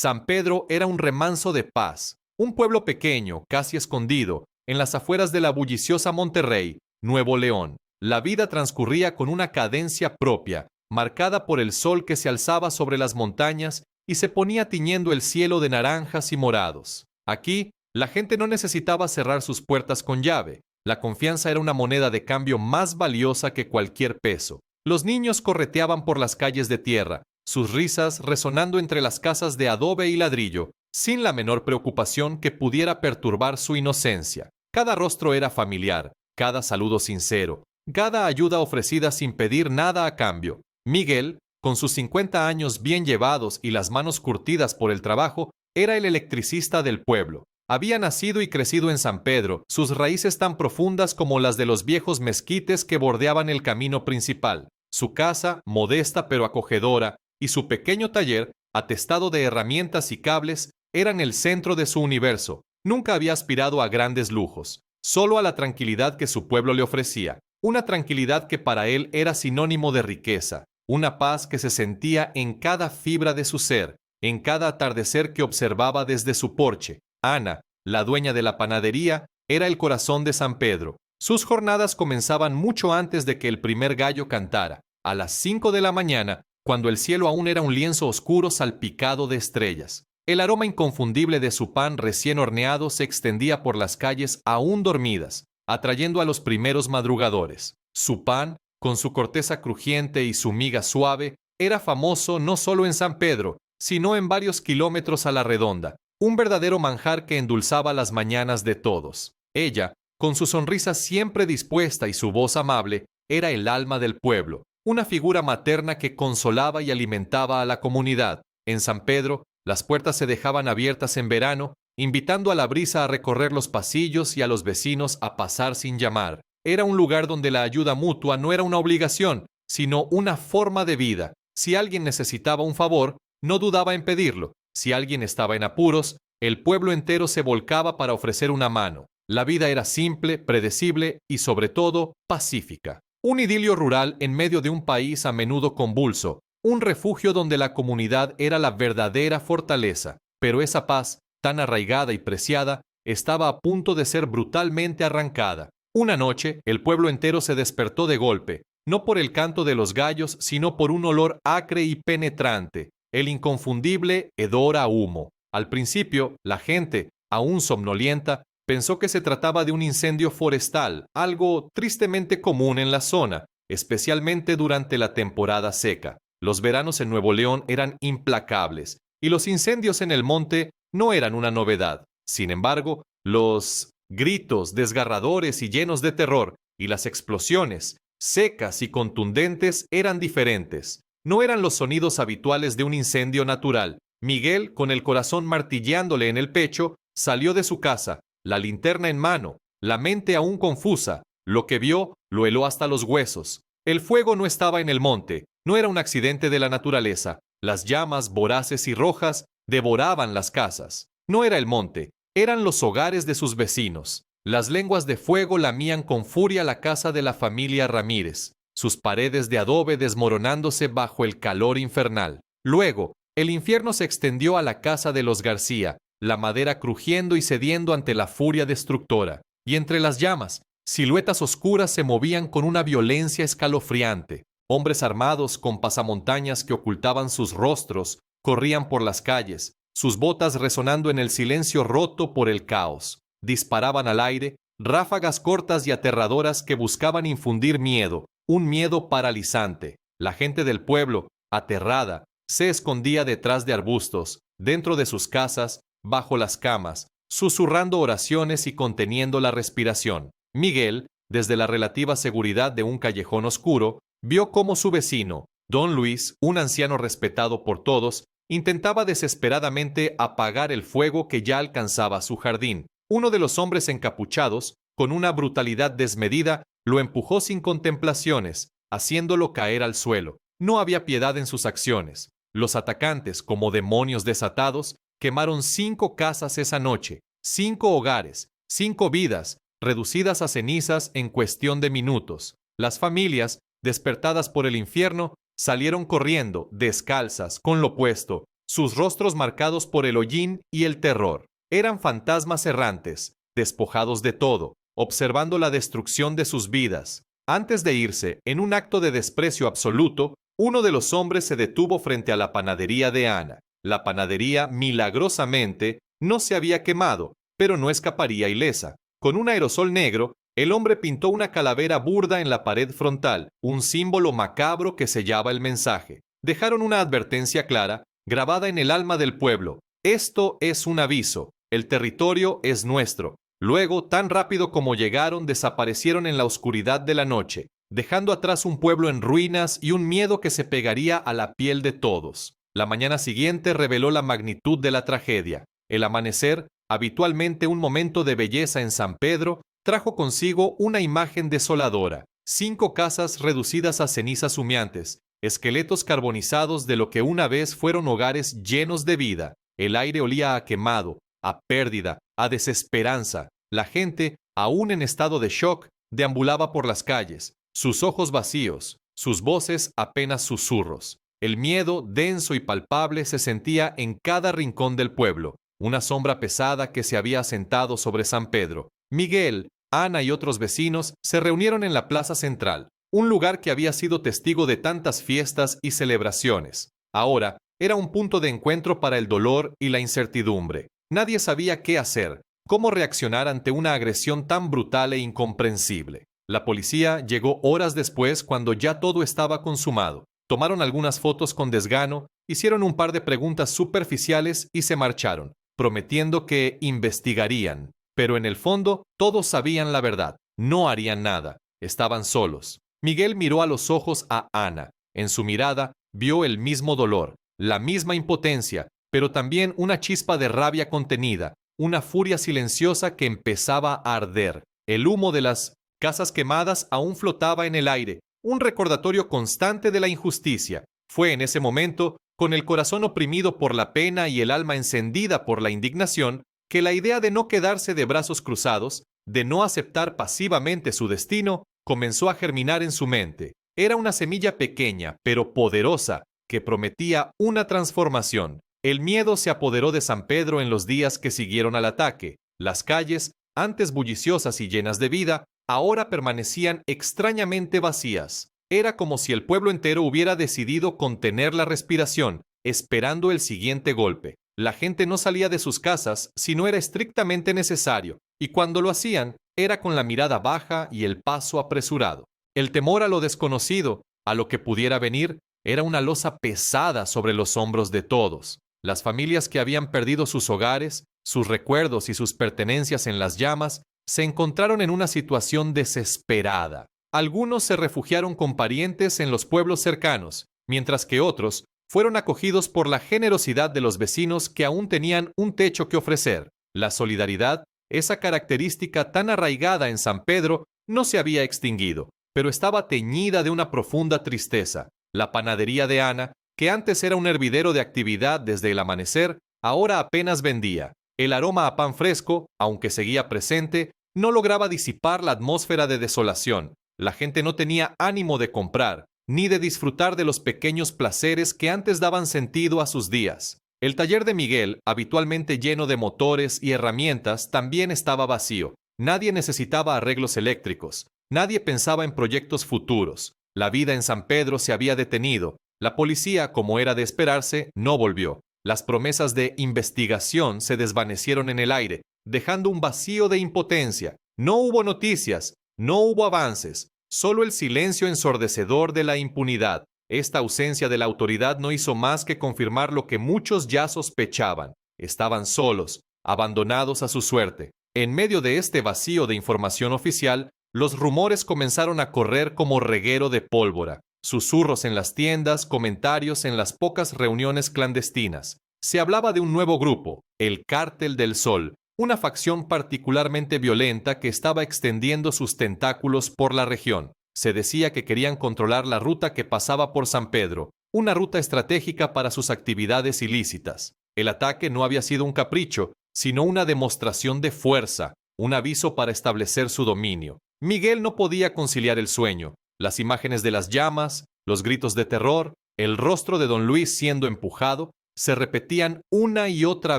San Pedro era un remanso de paz, un pueblo pequeño, casi escondido, en las afueras de la bulliciosa Monterrey, Nuevo León. La vida transcurría con una cadencia propia, marcada por el sol que se alzaba sobre las montañas y se ponía tiñendo el cielo de naranjas y morados. Aquí, la gente no necesitaba cerrar sus puertas con llave. La confianza era una moneda de cambio más valiosa que cualquier peso. Los niños correteaban por las calles de tierra, sus risas resonando entre las casas de adobe y ladrillo, sin la menor preocupación que pudiera perturbar su inocencia. Cada rostro era familiar, cada saludo sincero, cada ayuda ofrecida sin pedir nada a cambio. Miguel, con sus 50 años bien llevados y las manos curtidas por el trabajo, era el electricista del pueblo. Había nacido y crecido en San Pedro, sus raíces tan profundas como las de los viejos mezquites que bordeaban el camino principal. Su casa, modesta pero acogedora, y su pequeño taller, atestado de herramientas y cables, eran el centro de su universo. Nunca había aspirado a grandes lujos, solo a la tranquilidad que su pueblo le ofrecía, una tranquilidad que para él era sinónimo de riqueza, una paz que se sentía en cada fibra de su ser, en cada atardecer que observaba desde su porche. Ana, la dueña de la panadería, era el corazón de San Pedro. Sus jornadas comenzaban mucho antes de que el primer gallo cantara, a las 5 de la mañana, cuando el cielo aún era un lienzo oscuro salpicado de estrellas. El aroma inconfundible de su pan recién horneado se extendía por las calles aún dormidas, atrayendo a los primeros madrugadores. Su pan, con su corteza crujiente y su miga suave, era famoso no solo en San Pedro, sino en varios kilómetros a la redonda, un verdadero manjar que endulzaba las mañanas de todos. Ella, con su sonrisa siempre dispuesta y su voz amable, era el alma del pueblo, una figura materna que consolaba y alimentaba a la comunidad. En San Pedro, las puertas se dejaban abiertas en verano, invitando a la brisa a recorrer los pasillos y a los vecinos a pasar sin llamar. Era un lugar donde la ayuda mutua no era una obligación, sino una forma de vida. Si alguien necesitaba un favor, no dudaba en pedirlo. Si alguien estaba en apuros, el pueblo entero se volcaba para ofrecer una mano. La vida era simple, predecible y, sobre todo, pacífica. Un idilio rural en medio de un país a menudo convulso, un refugio donde la comunidad era la verdadera fortaleza. Pero esa paz, tan arraigada y preciada, estaba a punto de ser brutalmente arrancada. Una noche, el pueblo entero se despertó de golpe, no por el canto de los gallos, sino por un olor acre y penetrante, el inconfundible hedor a humo. Al principio, la gente, aún somnolienta, pensó que se trataba de un incendio forestal, algo tristemente común en la zona, especialmente durante la temporada seca. Los veranos en Nuevo León eran implacables, y los incendios en el monte no eran una novedad. Sin embargo, los gritos desgarradores y llenos de terror, y las explosiones, secas y contundentes, eran diferentes. No eran los sonidos habituales de un incendio natural. Miguel, con el corazón martilleándole en el pecho, salió de su casa, la linterna en mano, la mente aún confusa. Lo que vio lo heló hasta los huesos. El fuego no estaba en el monte, no era un accidente de la naturaleza. Las llamas, voraces y rojas, devoraban las casas. No era el monte, eran los hogares de sus vecinos. Las lenguas de fuego lamían con furia la casa de la familia Ramírez, sus paredes de adobe desmoronándose bajo el calor infernal. Luego, el infierno se extendió a la casa de los García, la madera crujiendo y cediendo ante la furia destructora. Y entre las llamas, siluetas oscuras se movían con una violencia escalofriante. Hombres armados con pasamontañas que ocultaban sus rostros corrían por las calles, sus botas resonando en el silencio roto por el caos. Disparaban al aire ráfagas cortas y aterradoras que buscaban infundir miedo, un miedo paralizante. La gente del pueblo, aterrada, se escondía detrás de arbustos, dentro de sus casas, bajo las camas, susurrando oraciones y conteniendo la respiración. Miguel, desde la relativa seguridad de un callejón oscuro, vio cómo su vecino, don Luis, un anciano respetado por todos, intentaba desesperadamente apagar el fuego que ya alcanzaba su jardín. Uno de los hombres encapuchados, con una brutalidad desmedida, lo empujó sin contemplaciones, haciéndolo caer al suelo. No había piedad en sus acciones. Los atacantes, como demonios desatados, quemaron 5 casas esa noche, 5 hogares, 5 vidas, reducidas a cenizas en cuestión de minutos. Las familias, despertadas por el infierno, salieron corriendo, descalzas, con lo puesto, sus rostros marcados por el hollín y el terror. Eran fantasmas errantes, despojados de todo, observando la destrucción de sus vidas. Antes de irse, en un acto de desprecio absoluto, uno de los hombres se detuvo frente a la panadería de Ana. La panadería, milagrosamente, no se había quemado, pero no escaparía ilesa. Con un aerosol negro, el hombre pintó una calavera burda en la pared frontal, un símbolo macabro que sellaba el mensaje. Dejaron una advertencia clara, grabada en el alma del pueblo. Esto es un aviso. El territorio es nuestro. Luego, tan rápido como llegaron, desaparecieron en la oscuridad de la noche, dejando atrás un pueblo en ruinas y un miedo que se pegaría a la piel de todos. La mañana siguiente reveló la magnitud de la tragedia. El amanecer, habitualmente un momento de belleza en San Pedro, trajo consigo una imagen desoladora. 5 casas reducidas a cenizas humeantes, esqueletos carbonizados de lo que una vez fueron hogares llenos de vida. El aire olía a quemado, a pérdida, a desesperanza. La gente, aún en estado de shock, deambulaba por las calles, sus ojos vacíos, sus voces apenas susurros. El miedo, denso y palpable, se sentía en cada rincón del pueblo, una sombra pesada que se había asentado sobre San Pedro. Miguel, Ana y otros vecinos se reunieron en la plaza central, un lugar que había sido testigo de tantas fiestas y celebraciones. Ahora era un punto de encuentro para el dolor y la incertidumbre. Nadie sabía qué hacer, cómo reaccionar ante una agresión tan brutal e incomprensible. La policía llegó horas después cuando ya todo estaba consumado. Tomaron algunas fotos con desgano, hicieron un par de preguntas superficiales y se marcharon, prometiendo que investigarían. Pero en el fondo todos sabían la verdad, no harían nada, estaban solos. Miguel miró a los ojos a Ana. En su mirada vio el mismo dolor, la misma impotencia, pero también una chispa de rabia contenida, una furia silenciosa que empezaba a arder. El humo de las casas quemadas aún flotaba en el aire, un recordatorio constante de la injusticia. Fue en ese momento, con el corazón oprimido por la pena y el alma encendida por la indignación, que la idea de no quedarse de brazos cruzados, de no aceptar pasivamente su destino, comenzó a germinar en su mente. Era una semilla pequeña, pero poderosa, que prometía una transformación. El miedo se apoderó de San Pedro en los días que siguieron al ataque. Las calles, antes bulliciosas y llenas de vida, ahora permanecían extrañamente vacías. Era como si el pueblo entero hubiera decidido contener la respiración, esperando el siguiente golpe. La gente no salía de sus casas si no era estrictamente necesario, y cuando lo hacían, era con la mirada baja y el paso apresurado. El temor a lo desconocido, a lo que pudiera venir, era una losa pesada sobre los hombros de todos. Las familias que habían perdido sus hogares, sus recuerdos y sus pertenencias en las llamas, se encontraron en una situación desesperada. Algunos se refugiaron con parientes en los pueblos cercanos, mientras que otros fueron acogidos por la generosidad de los vecinos que aún tenían un techo que ofrecer. La solidaridad, esa característica tan arraigada en San Pedro, no se había extinguido, pero estaba teñida de una profunda tristeza. La panadería de Ana, que antes era un hervidero de actividad desde el amanecer, ahora apenas vendía. El aroma a pan fresco, aunque seguía presente, no lograba disipar la atmósfera de desolación. La gente no tenía ánimo de comprar, ni de disfrutar de los pequeños placeres que antes daban sentido a sus días. El taller de Miguel, habitualmente lleno de motores y herramientas, también estaba vacío. Nadie necesitaba arreglos eléctricos. Nadie pensaba en proyectos futuros. La vida en San Pedro se había detenido. La policía, como era de esperarse, no volvió. Las promesas de investigación se desvanecieron en el aire, dejando un vacío de impotencia. No hubo noticias, no hubo avances, solo el silencio ensordecedor de la impunidad. Esta ausencia de la autoridad no hizo más que confirmar lo que muchos ya sospechaban. Estaban solos, abandonados a su suerte. En medio de este vacío de información oficial, los rumores comenzaron a correr como reguero de pólvora. Susurros en las tiendas, comentarios en las pocas reuniones clandestinas. Se hablaba de un nuevo grupo, el Cártel del Sol, una facción particularmente violenta que estaba extendiendo sus tentáculos por la región. Se decía que querían controlar la ruta que pasaba por San Pedro, una ruta estratégica para sus actividades ilícitas. El ataque no había sido un capricho, sino una demostración de fuerza, un aviso para establecer su dominio. Miguel no podía conciliar el sueño. Las imágenes de las llamas, los gritos de terror, el rostro de don Luis siendo empujado, se repetían una y otra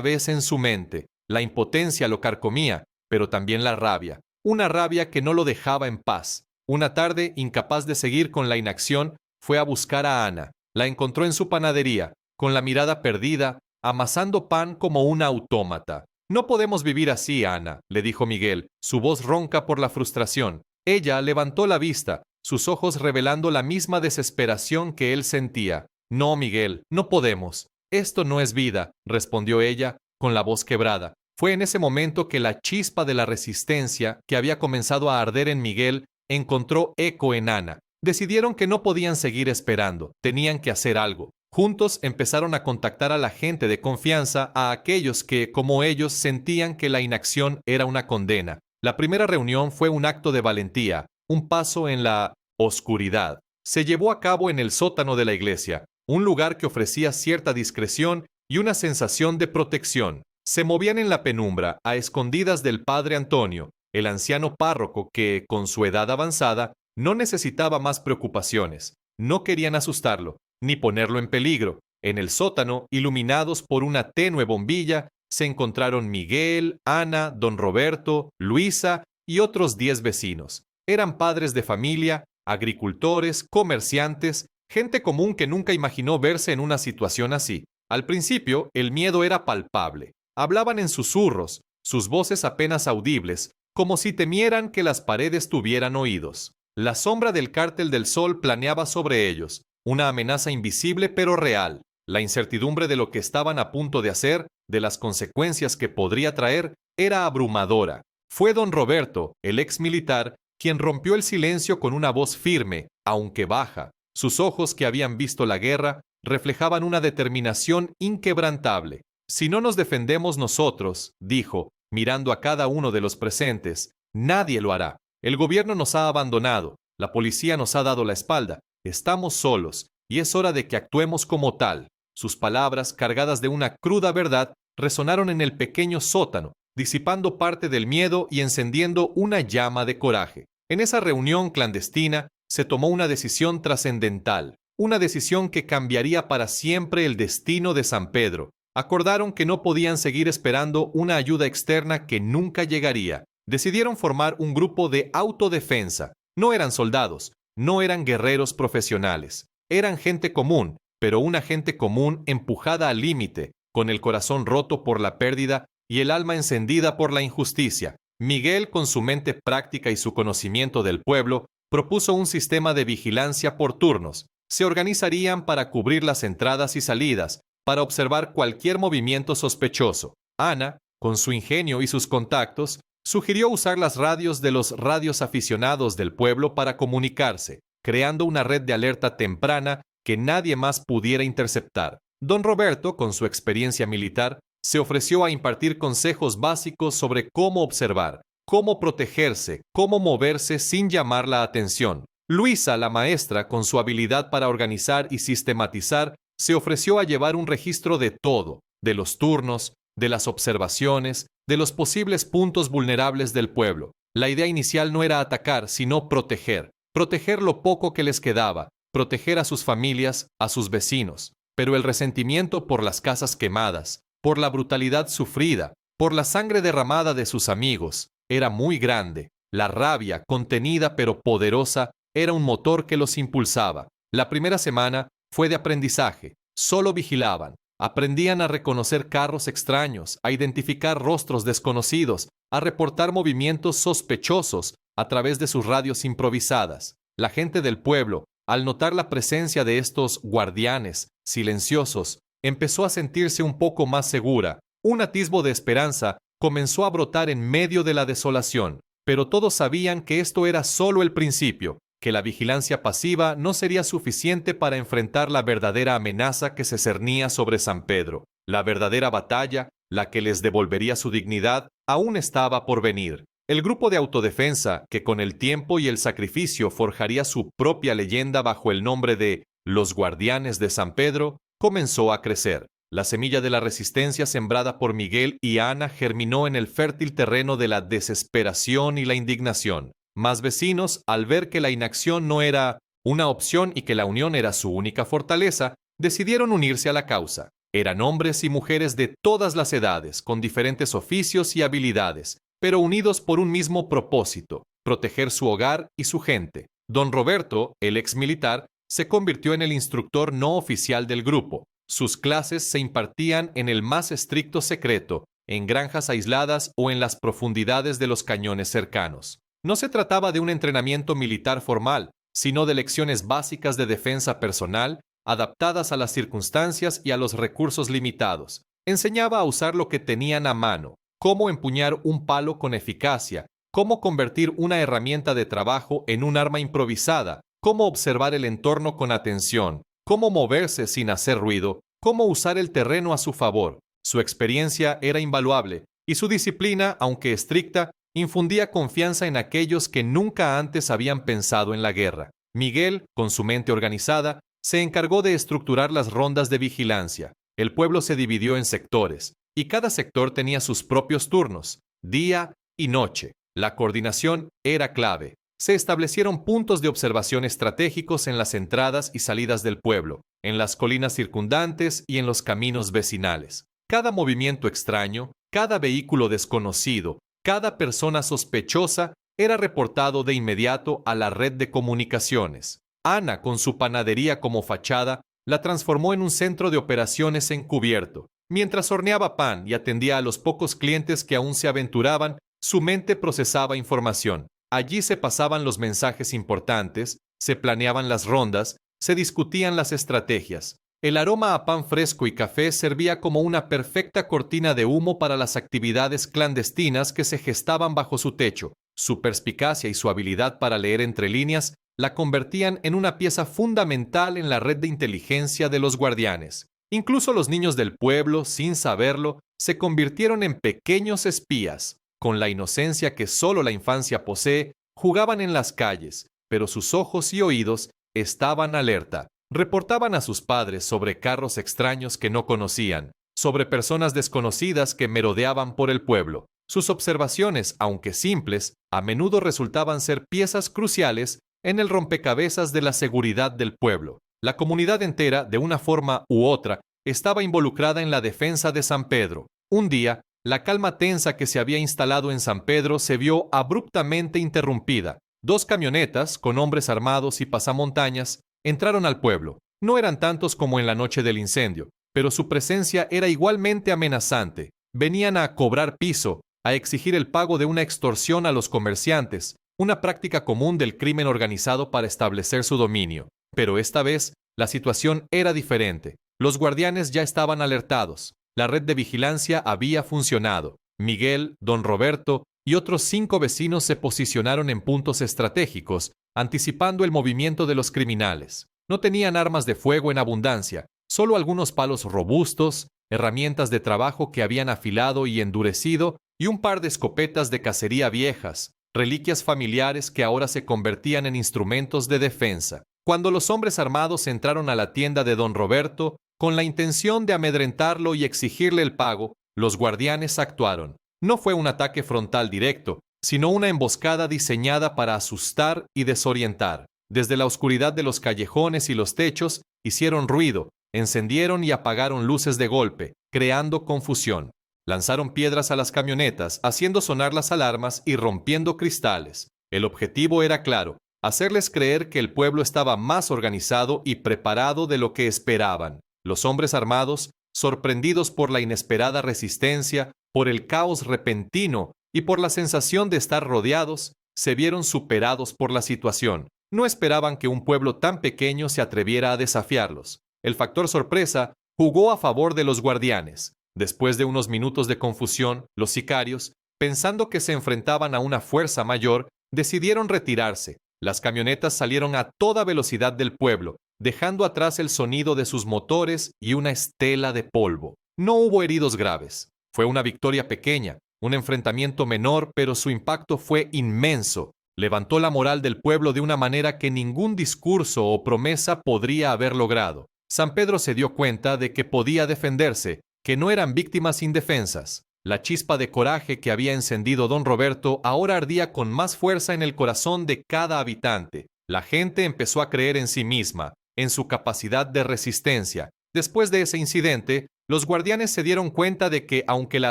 vez en su mente. La impotencia lo carcomía, pero también la rabia. Una rabia que no lo dejaba en paz. Una tarde, incapaz de seguir con la inacción, fue a buscar a Ana. La encontró en su panadería, con la mirada perdida, amasando pan como una autómata. «No podemos vivir así, Ana», le dijo Miguel, su voz ronca por la frustración. Ella levantó la vista, sus ojos revelando la misma desesperación que él sentía. «No, Miguel, no podemos. Esto no es vida», respondió ella, con la voz quebrada. Fue en ese momento que la chispa de la resistencia, que había comenzado a arder en Miguel, encontró eco en Ana. Decidieron que no podían seguir esperando, tenían que hacer algo. Juntos empezaron a contactar a la gente de confianza, a aquellos que, como ellos, sentían que la inacción era una condena. La primera reunión fue un acto de valentía, un paso en la oscuridad. Se llevó a cabo en el sótano de la iglesia, un lugar que ofrecía cierta discreción y una sensación de protección. Se movían en la penumbra, a escondidas del padre Antonio, el anciano párroco que, con su edad avanzada, no necesitaba más preocupaciones. No querían asustarlo, ni ponerlo en peligro. En el sótano, iluminados por una tenue bombilla, se encontraron Miguel, Ana, don Roberto, Luisa y otros 10 vecinos. Eran padres de familia, agricultores, comerciantes, gente común que nunca imaginó verse en una situación así. Al principio, el miedo era palpable. Hablaban en susurros, sus voces apenas audibles, como si temieran que las paredes tuvieran oídos. La sombra del cártel del sol planeaba sobre ellos, una amenaza invisible pero real. La incertidumbre de lo que estaban a punto de hacer, de las consecuencias que podría traer, era abrumadora. Fue don Roberto, el ex militar, quien rompió el silencio con una voz firme, aunque baja. Sus ojos, que habían visto la guerra, reflejaban una determinación inquebrantable. «Si no nos defendemos nosotros», dijo, mirando a cada uno de los presentes, «nadie lo hará. El gobierno nos ha abandonado, la policía nos ha dado la espalda, estamos solos, y es hora de que actuemos como tal». Sus palabras, cargadas de una cruda verdad, resonaron en el pequeño sótano, disipando parte del miedo y encendiendo una llama de coraje. En esa reunión clandestina se tomó una decisión trascendental, una decisión que cambiaría para siempre el destino de San Pedro. Acordaron que no podían seguir esperando una ayuda externa que nunca llegaría. Decidieron formar un grupo de autodefensa. No eran soldados, no eran guerreros profesionales. Eran gente común, pero una gente común empujada al límite, con el corazón roto por la pérdida y el alma encendida por la injusticia. Miguel, con su mente práctica y su conocimiento del pueblo, propuso un sistema de vigilancia por turnos. Se organizarían para cubrir las entradas y salidas, para observar cualquier movimiento sospechoso. Ana, con su ingenio y sus contactos, sugirió usar las radios de los radios aficionados del pueblo para comunicarse, creando una red de alerta temprana que nadie más pudiera interceptar. Don Roberto, con su experiencia militar, se ofreció a impartir consejos básicos sobre cómo observar, cómo protegerse, cómo moverse sin llamar la atención. Luisa, la maestra, con su habilidad para organizar y sistematizar, se ofreció a llevar un registro de todo, de los turnos, de las observaciones, de los posibles puntos vulnerables del pueblo. La idea inicial no era atacar, sino proteger. Proteger lo poco que les quedaba, proteger a sus familias, a sus vecinos. Pero el resentimiento por las casas quemadas, por la brutalidad sufrida, por la sangre derramada de sus amigos, era muy grande. La rabia, contenida pero poderosa, era un motor que los impulsaba. La primera semana fue de aprendizaje. Solo vigilaban. Aprendían a reconocer carros extraños, a identificar rostros desconocidos, a reportar movimientos sospechosos a través de sus radios improvisadas. La gente del pueblo, al notar la presencia de estos guardianes silenciosos, empezó a sentirse un poco más segura. Un atisbo de esperanza comenzó a brotar en medio de la desolación, pero todos sabían que esto era solo el principio, que la vigilancia pasiva no sería suficiente para enfrentar la verdadera amenaza que se cernía sobre San Pedro. La verdadera batalla, la que les devolvería su dignidad, aún estaba por venir. El grupo de autodefensa, que con el tiempo y el sacrificio forjaría su propia leyenda bajo el nombre de los Guardianes de San Pedro, comenzó a crecer. La semilla de la resistencia sembrada por Miguel y Ana germinó en el fértil terreno de la desesperación y la indignación. Más vecinos, al ver que la inacción no era una opción y que la unión era su única fortaleza, decidieron unirse a la causa. Eran hombres y mujeres de todas las edades, con diferentes oficios y habilidades, pero unidos por un mismo propósito: proteger su hogar y su gente. Don Roberto, el ex militar, se convirtió en el instructor no oficial del grupo. Sus clases se impartían en el más estricto secreto, en granjas aisladas o en las profundidades de los cañones cercanos. No se trataba de un entrenamiento militar formal, sino de lecciones básicas de defensa personal, adaptadas a las circunstancias y a los recursos limitados. Enseñaba a usar lo que tenían a mano, cómo empuñar un palo con eficacia, cómo convertir una herramienta de trabajo en un arma improvisada, cómo observar el entorno con atención, cómo moverse sin hacer ruido, cómo usar el terreno a su favor. Su experiencia era invaluable, y su disciplina, aunque estricta, infundía confianza en aquellos que nunca antes habían pensado en la guerra. Miguel, con su mente organizada, se encargó de estructurar las rondas de vigilancia. El pueblo se dividió en sectores, y cada sector tenía sus propios turnos, día y noche. La coordinación era clave. Se establecieron puntos de observación estratégicos en las entradas y salidas del pueblo, en las colinas circundantes y en los caminos vecinales. Cada movimiento extraño, cada vehículo desconocido, cada persona sospechosa era reportado de inmediato a la red de comunicaciones. Ana, con su panadería como fachada, la transformó en un centro de operaciones encubierto. Mientras horneaba pan y atendía a los pocos clientes que aún se aventuraban, su mente procesaba información. Allí se pasaban los mensajes importantes, se planeaban las rondas, se discutían las estrategias. El aroma a pan fresco y café servía como una perfecta cortina de humo para las actividades clandestinas que se gestaban bajo su techo. Su perspicacia y su habilidad para leer entre líneas la convertían en una pieza fundamental en la red de inteligencia de los guardianes. Incluso los niños del pueblo, sin saberlo, se convirtieron en pequeños espías. Con la inocencia que solo la infancia posee, jugaban en las calles, pero sus ojos y oídos estaban alerta. Reportaban a sus padres sobre carros extraños que no conocían, sobre personas desconocidas que merodeaban por el pueblo. Sus observaciones, aunque simples, a menudo resultaban ser piezas cruciales en el rompecabezas de la seguridad del pueblo. La comunidad entera, de una forma u otra, estaba involucrada en la defensa de San Pedro. Un día, la calma tensa que se había instalado en San Pedro se vio abruptamente interrumpida. 2 camionetas, con hombres armados y pasamontañas, entraron al pueblo. No eran tantos como en la noche del incendio, pero su presencia era igualmente amenazante. Venían a cobrar piso, a exigir el pago de una extorsión a los comerciantes, una práctica común del crimen organizado para establecer su dominio. Pero esta vez, la situación era diferente. Los guardianes ya estaban alertados. La red de vigilancia había funcionado. Miguel, don Roberto y otros 5 vecinos se posicionaron en puntos estratégicos, anticipando el movimiento de los criminales. No tenían armas de fuego en abundancia, solo algunos palos robustos, herramientas de trabajo que habían afilado y endurecido, y un par de escopetas de cacería viejas, reliquias familiares que ahora se convertían en instrumentos de defensa. Cuando los hombres armados entraron a la tienda de don Roberto, con la intención de amedrentarlo y exigirle el pago, los guardianes actuaron. No fue un ataque frontal directo, sino una emboscada diseñada para asustar y desorientar. Desde la oscuridad de los callejones y los techos, hicieron ruido, encendieron y apagaron luces de golpe, creando confusión. Lanzaron piedras a las camionetas, haciendo sonar las alarmas y rompiendo cristales. El objetivo era claro: hacerles creer que el pueblo estaba más organizado y preparado de lo que esperaban. Los hombres armados, sorprendidos por la inesperada resistencia, por el caos repentino y por la sensación de estar rodeados, se vieron superados por la situación. No esperaban que un pueblo tan pequeño se atreviera a desafiarlos. El factor sorpresa jugó a favor de los guardianes. Después de unos minutos de confusión, los sicarios, pensando que se enfrentaban a una fuerza mayor, decidieron retirarse. Las camionetas salieron a toda velocidad del pueblo, dejando atrás el sonido de sus motores y una estela de polvo. No hubo heridos graves. Fue una victoria pequeña, un enfrentamiento menor, pero su impacto fue inmenso. Levantó la moral del pueblo de una manera que ningún discurso o promesa podría haber logrado. San Pedro se dio cuenta de que podía defenderse, que no eran víctimas indefensas. La chispa de coraje que había encendido don Roberto ahora ardía con más fuerza en el corazón de cada habitante. La gente empezó a creer en sí misma, en su capacidad de resistencia. Después de ese incidente, Los guardianes se dieron cuenta de que, aunque la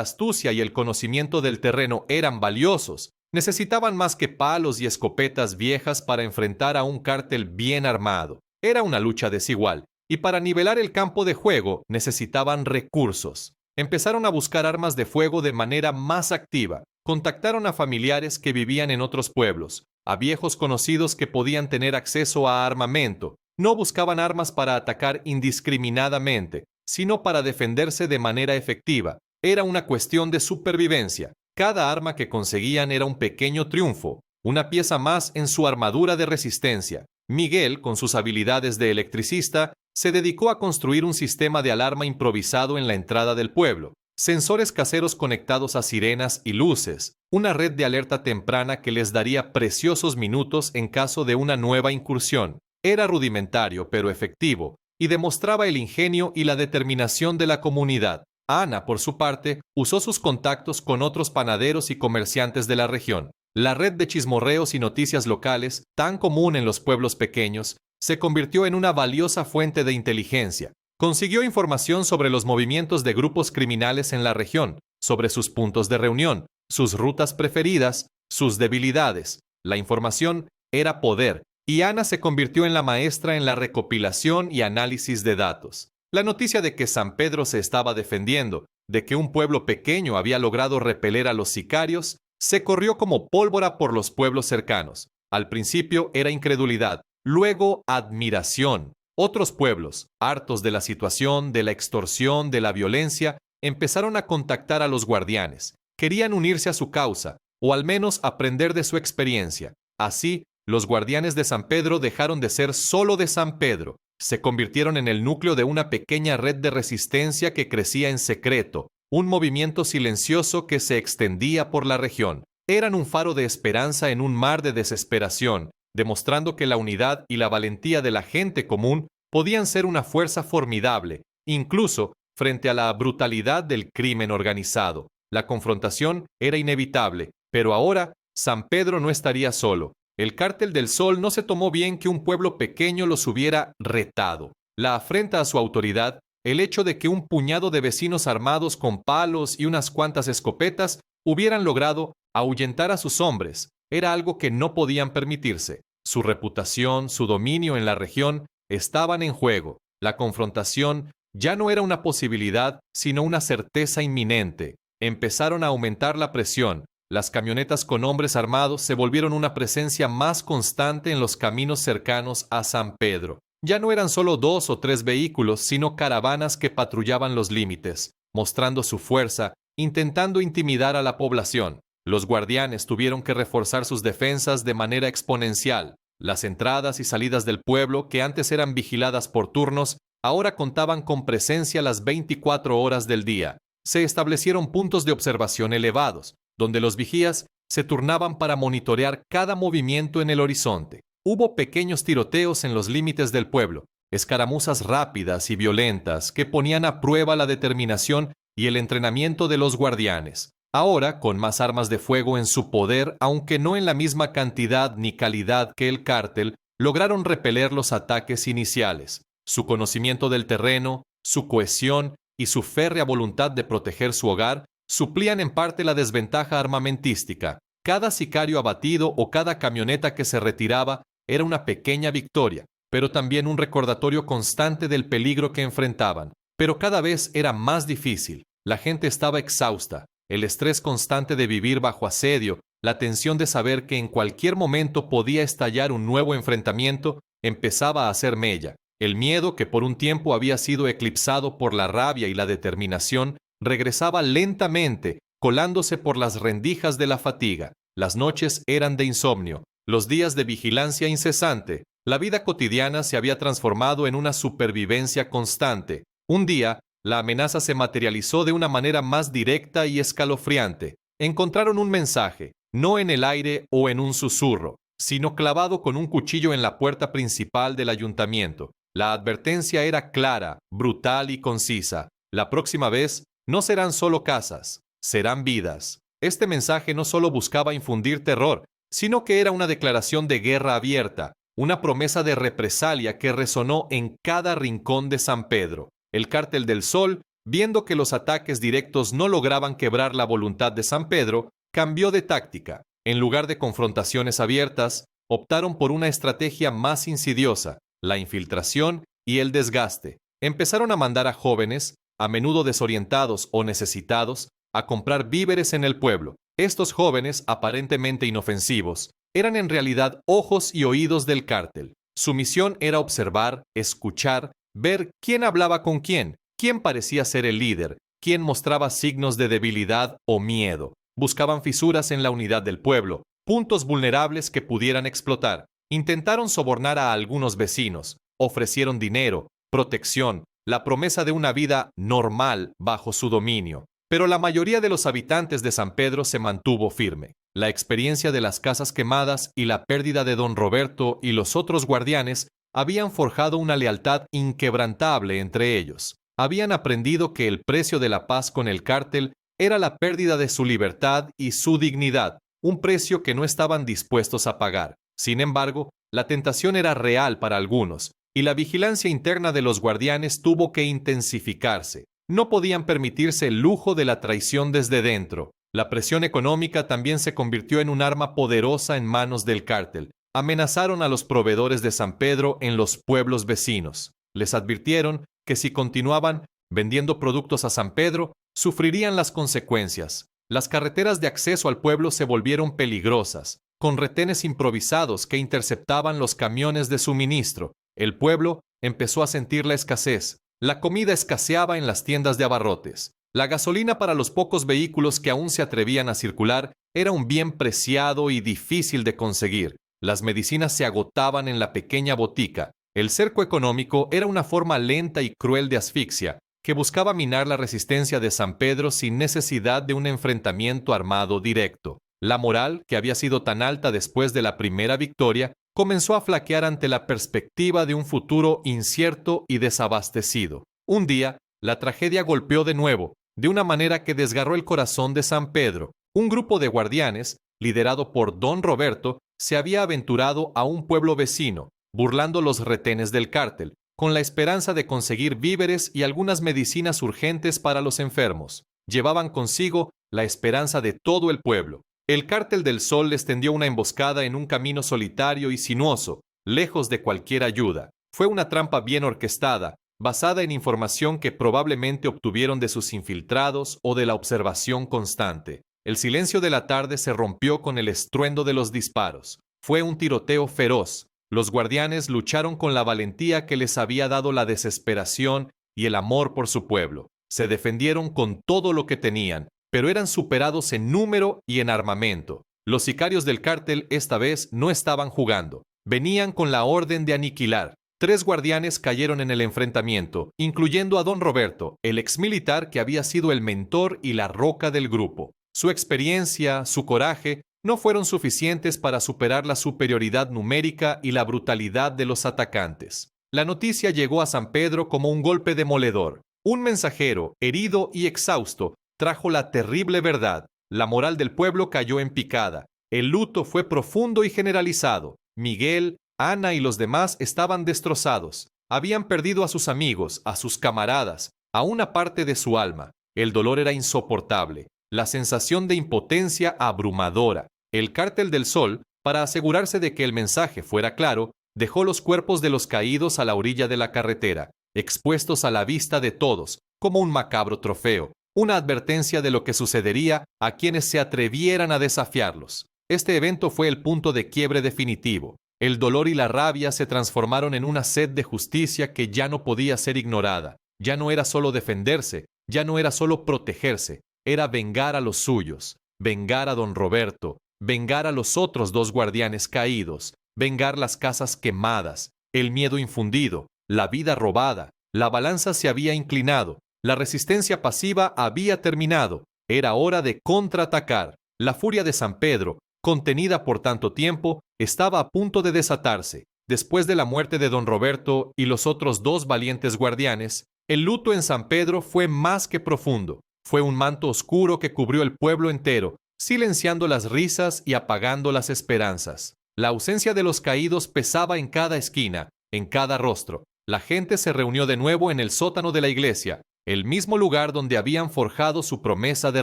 astucia y el conocimiento del terreno eran valiosos, necesitaban más que palos y escopetas viejas para enfrentar a un cártel bien armado. Era una lucha desigual, y para nivelar el campo de juego necesitaban recursos. Empezaron a buscar armas de fuego de manera más activa. Contactaron a familiares que vivían en otros pueblos, a viejos conocidos que podían tener acceso a armamento. No buscaban armas para atacar indiscriminadamente, sino para defenderse de manera efectiva. Era una cuestión de supervivencia. Cada arma que conseguían era un pequeño triunfo, una pieza más en su armadura de resistencia. Miguel, con sus habilidades de electricista, se dedicó a construir un sistema de alarma improvisado en la entrada del pueblo, sensores caseros conectados a sirenas y luces, una red de alerta temprana que les daría preciosos minutos en caso de una nueva incursión. Era rudimentario pero efectivo, y demostraba el ingenio y la determinación de la comunidad. Ana, por su parte, usó sus contactos con otros panaderos y comerciantes de la región. La red de chismorreos y noticias locales, tan común en los pueblos pequeños, se convirtió en una valiosa fuente de inteligencia. Consiguió información sobre los movimientos de grupos criminales en la región, sobre sus puntos de reunión, sus rutas preferidas, sus debilidades. La información era poder, y Ana se convirtió en la maestra en la recopilación y análisis de datos. La noticia de que San Pedro se estaba defendiendo, de que un pueblo pequeño había logrado repeler a los sicarios, se corrió como pólvora por los pueblos cercanos. Al principio era incredulidad, luego admiración. Otros pueblos, hartos de la situación, de la extorsión, de la violencia, empezaron a contactar a los guardianes. Querían unirse a su causa, o al menos aprender de su experiencia. Así, los guardianes de San Pedro dejaron de ser solo de San Pedro. Se convirtieron en el núcleo de una pequeña red de resistencia que crecía en secreto, un movimiento silencioso que se extendía por la región. Eran un faro de esperanza en un mar de desesperación, demostrando que la unidad y la valentía de la gente común podían ser una fuerza formidable, incluso frente a la brutalidad del crimen organizado. La confrontación era inevitable, pero ahora San Pedro no estaría solo. El Cártel del Sol no se tomó bien que un pueblo pequeño los hubiera retado. La afrenta a su autoridad, el hecho de que un puñado de vecinos armados con palos y unas cuantas escopetas hubieran logrado ahuyentar a sus hombres, era algo que no podían permitirse. Su reputación, su dominio en la región estaban en juego. La confrontación ya no era una posibilidad, sino una certeza inminente. Empezaron a aumentar la presión. Las camionetas con hombres armados se volvieron una presencia más constante en los caminos cercanos a San Pedro. Ya no eran solo 2 o 3 vehículos, sino caravanas que patrullaban los límites, mostrando su fuerza, intentando intimidar a la población. Los guardianes tuvieron que reforzar sus defensas de manera exponencial. Las entradas y salidas del pueblo, que antes eran vigiladas por turnos, ahora contaban con presencia las 24 horas del día. Se establecieron puntos de observación elevados, donde los vigías se turnaban para monitorear cada movimiento en el horizonte. Hubo pequeños tiroteos en los límites del pueblo, escaramuzas rápidas y violentas que ponían a prueba la determinación y el entrenamiento de los guardianes. Ahora, con más armas de fuego en su poder, aunque no en la misma cantidad ni calidad que el cártel, lograron repeler los ataques iniciales. Su conocimiento del terreno, su cohesión y su férrea voluntad de proteger su hogar suplían en parte la desventaja armamentística. Cada sicario abatido o cada camioneta que se retiraba era una pequeña victoria, pero también un recordatorio constante del peligro que enfrentaban. Pero cada vez era más difícil. La gente estaba exhausta. El estrés constante de vivir bajo asedio, la tensión de saber que en cualquier momento podía estallar un nuevo enfrentamiento, empezaba a hacer mella. El miedo, que por un tiempo había sido eclipsado por la rabia y la determinación, regresaba lentamente, colándose por las rendijas de la fatiga. Las noches eran de insomnio, los días de vigilancia incesante. La vida cotidiana se había transformado en una supervivencia constante. Un día, la amenaza se materializó de una manera más directa y escalofriante. Encontraron un mensaje, no en el aire o en un susurro, sino clavado con un cuchillo en la puerta principal del ayuntamiento. La advertencia era clara, brutal y concisa. La próxima vez, no serán solo casas, serán vidas. Este mensaje no solo buscaba infundir terror, sino que era una declaración de guerra abierta, una promesa de represalia que resonó en cada rincón de San Pedro. El Cártel del Sol viendo que los ataques directos no lograban quebrar la voluntad de San Pedro, cambió de táctica. En lugar de confrontaciones abiertas, optaron por una estrategia más insidiosa, la infiltración y el desgaste. Empezaron a mandar a jóvenes, a menudo desorientados o necesitados, a comprar víveres en el pueblo. Estos jóvenes, aparentemente inofensivos, eran en realidad ojos y oídos del cártel. Su misión era observar, escuchar, ver quién hablaba con quién parecía ser el líder, quién mostraba signos de debilidad o miedo. Buscaban fisuras en la unidad del pueblo, puntos vulnerables que pudieran explotar. Intentaron sobornar a algunos vecinos, ofrecieron dinero, protección, la promesa de una vida normal bajo su dominio. Pero la mayoría de los habitantes de San Pedro se mantuvo firme. La experiencia de las casas quemadas y la pérdida de don Roberto y los otros guardianes habían forjado una lealtad inquebrantable entre ellos. Habían aprendido que el precio de la paz con el cártel era la pérdida de su libertad y su dignidad, un precio que no estaban dispuestos a pagar. Sin embargo, la tentación era real para algunos, y la vigilancia interna de los guardianes tuvo que intensificarse. No podían permitirse el lujo de la traición desde dentro. La presión económica también se convirtió en un arma poderosa en manos del cártel. Amenazaron a los proveedores de San Pedro en los pueblos vecinos. Les advirtieron que si continuaban vendiendo productos a San Pedro, sufrirían las consecuencias. Las carreteras de acceso al pueblo se volvieron peligrosas, con retenes improvisados que interceptaban los camiones de suministro. El pueblo empezó a sentir la escasez. La comida escaseaba en las tiendas de abarrotes. La gasolina para los pocos vehículos que aún se atrevían a circular era un bien preciado y difícil de conseguir. Las medicinas se agotaban en la pequeña botica. El cerco económico era una forma lenta y cruel de asfixia que buscaba minar la resistencia de San Pedro sin necesidad de un enfrentamiento armado directo. La moral, que había sido tan alta después de la primera victoria, comenzó a flaquear ante la perspectiva de un futuro incierto y desabastecido. Un día, la tragedia golpeó de nuevo, de una manera que desgarró el corazón de San Pedro. Un grupo de guardianes, liderado por don Roberto, se había aventurado a un pueblo vecino, burlando los retenes del cártel, con la esperanza de conseguir víveres y algunas medicinas urgentes para los enfermos. Llevaban consigo la esperanza de todo el pueblo. El cártel del Sol les tendió una emboscada en un camino solitario y sinuoso, lejos de cualquier ayuda. Fue una trampa bien orquestada, basada en información que probablemente obtuvieron de sus infiltrados o de la observación constante. El silencio de la tarde se rompió con el estruendo de los disparos. Fue un tiroteo feroz. Los guardianes lucharon con la valentía que les había dado la desesperación y el amor por su pueblo. Se defendieron con todo lo que tenían, pero eran superados en número y en armamento. Los sicarios del cártel esta vez no estaban jugando. Venían con la orden de aniquilar. 3 guardianes cayeron en el enfrentamiento, incluyendo a don Roberto, el exmilitar que había sido el mentor y la roca del grupo. Su experiencia, su coraje, no fueron suficientes para superar la superioridad numérica y la brutalidad de los atacantes. La noticia llegó a San Pedro como un golpe demoledor. Un mensajero, herido y exhausto, trajo la terrible verdad. La moral del pueblo cayó en picada. El luto fue profundo y generalizado. Miguel, Ana y los demás estaban destrozados. Habían perdido a sus amigos, a sus camaradas, a una parte de su alma. El dolor era insoportable. La sensación de impotencia abrumadora. El cártel del Sol, para asegurarse de que el mensaje fuera claro, dejó los cuerpos de los caídos a la orilla de la carretera, expuestos a la vista de todos, como un macabro trofeo, una advertencia de lo que sucedería a quienes se atrevieran a desafiarlos. Este evento fue el punto de quiebre definitivo. El dolor y la rabia se transformaron en una sed de justicia que ya no podía ser ignorada. Ya no era solo defenderse, ya no era solo protegerse, era vengar a los suyos, vengar a don Roberto, vengar a los otros 2 guardianes caídos, vengar las casas quemadas, el miedo infundido, la vida robada. La balanza se había inclinado, la resistencia pasiva había terminado, era hora de contraatacar. La furia de San Pedro, contenida por tanto tiempo, estaba a punto de desatarse. Después de la muerte de don Roberto y los otros 2 valientes guardianes, el luto en San Pedro fue más que profundo. Fue un manto oscuro que cubrió el pueblo entero, silenciando las risas y apagando las esperanzas. La ausencia de los caídos pesaba en cada esquina, en cada rostro. La gente se reunió de nuevo en el sótano de la iglesia. el mismo lugar donde habían forjado su promesa de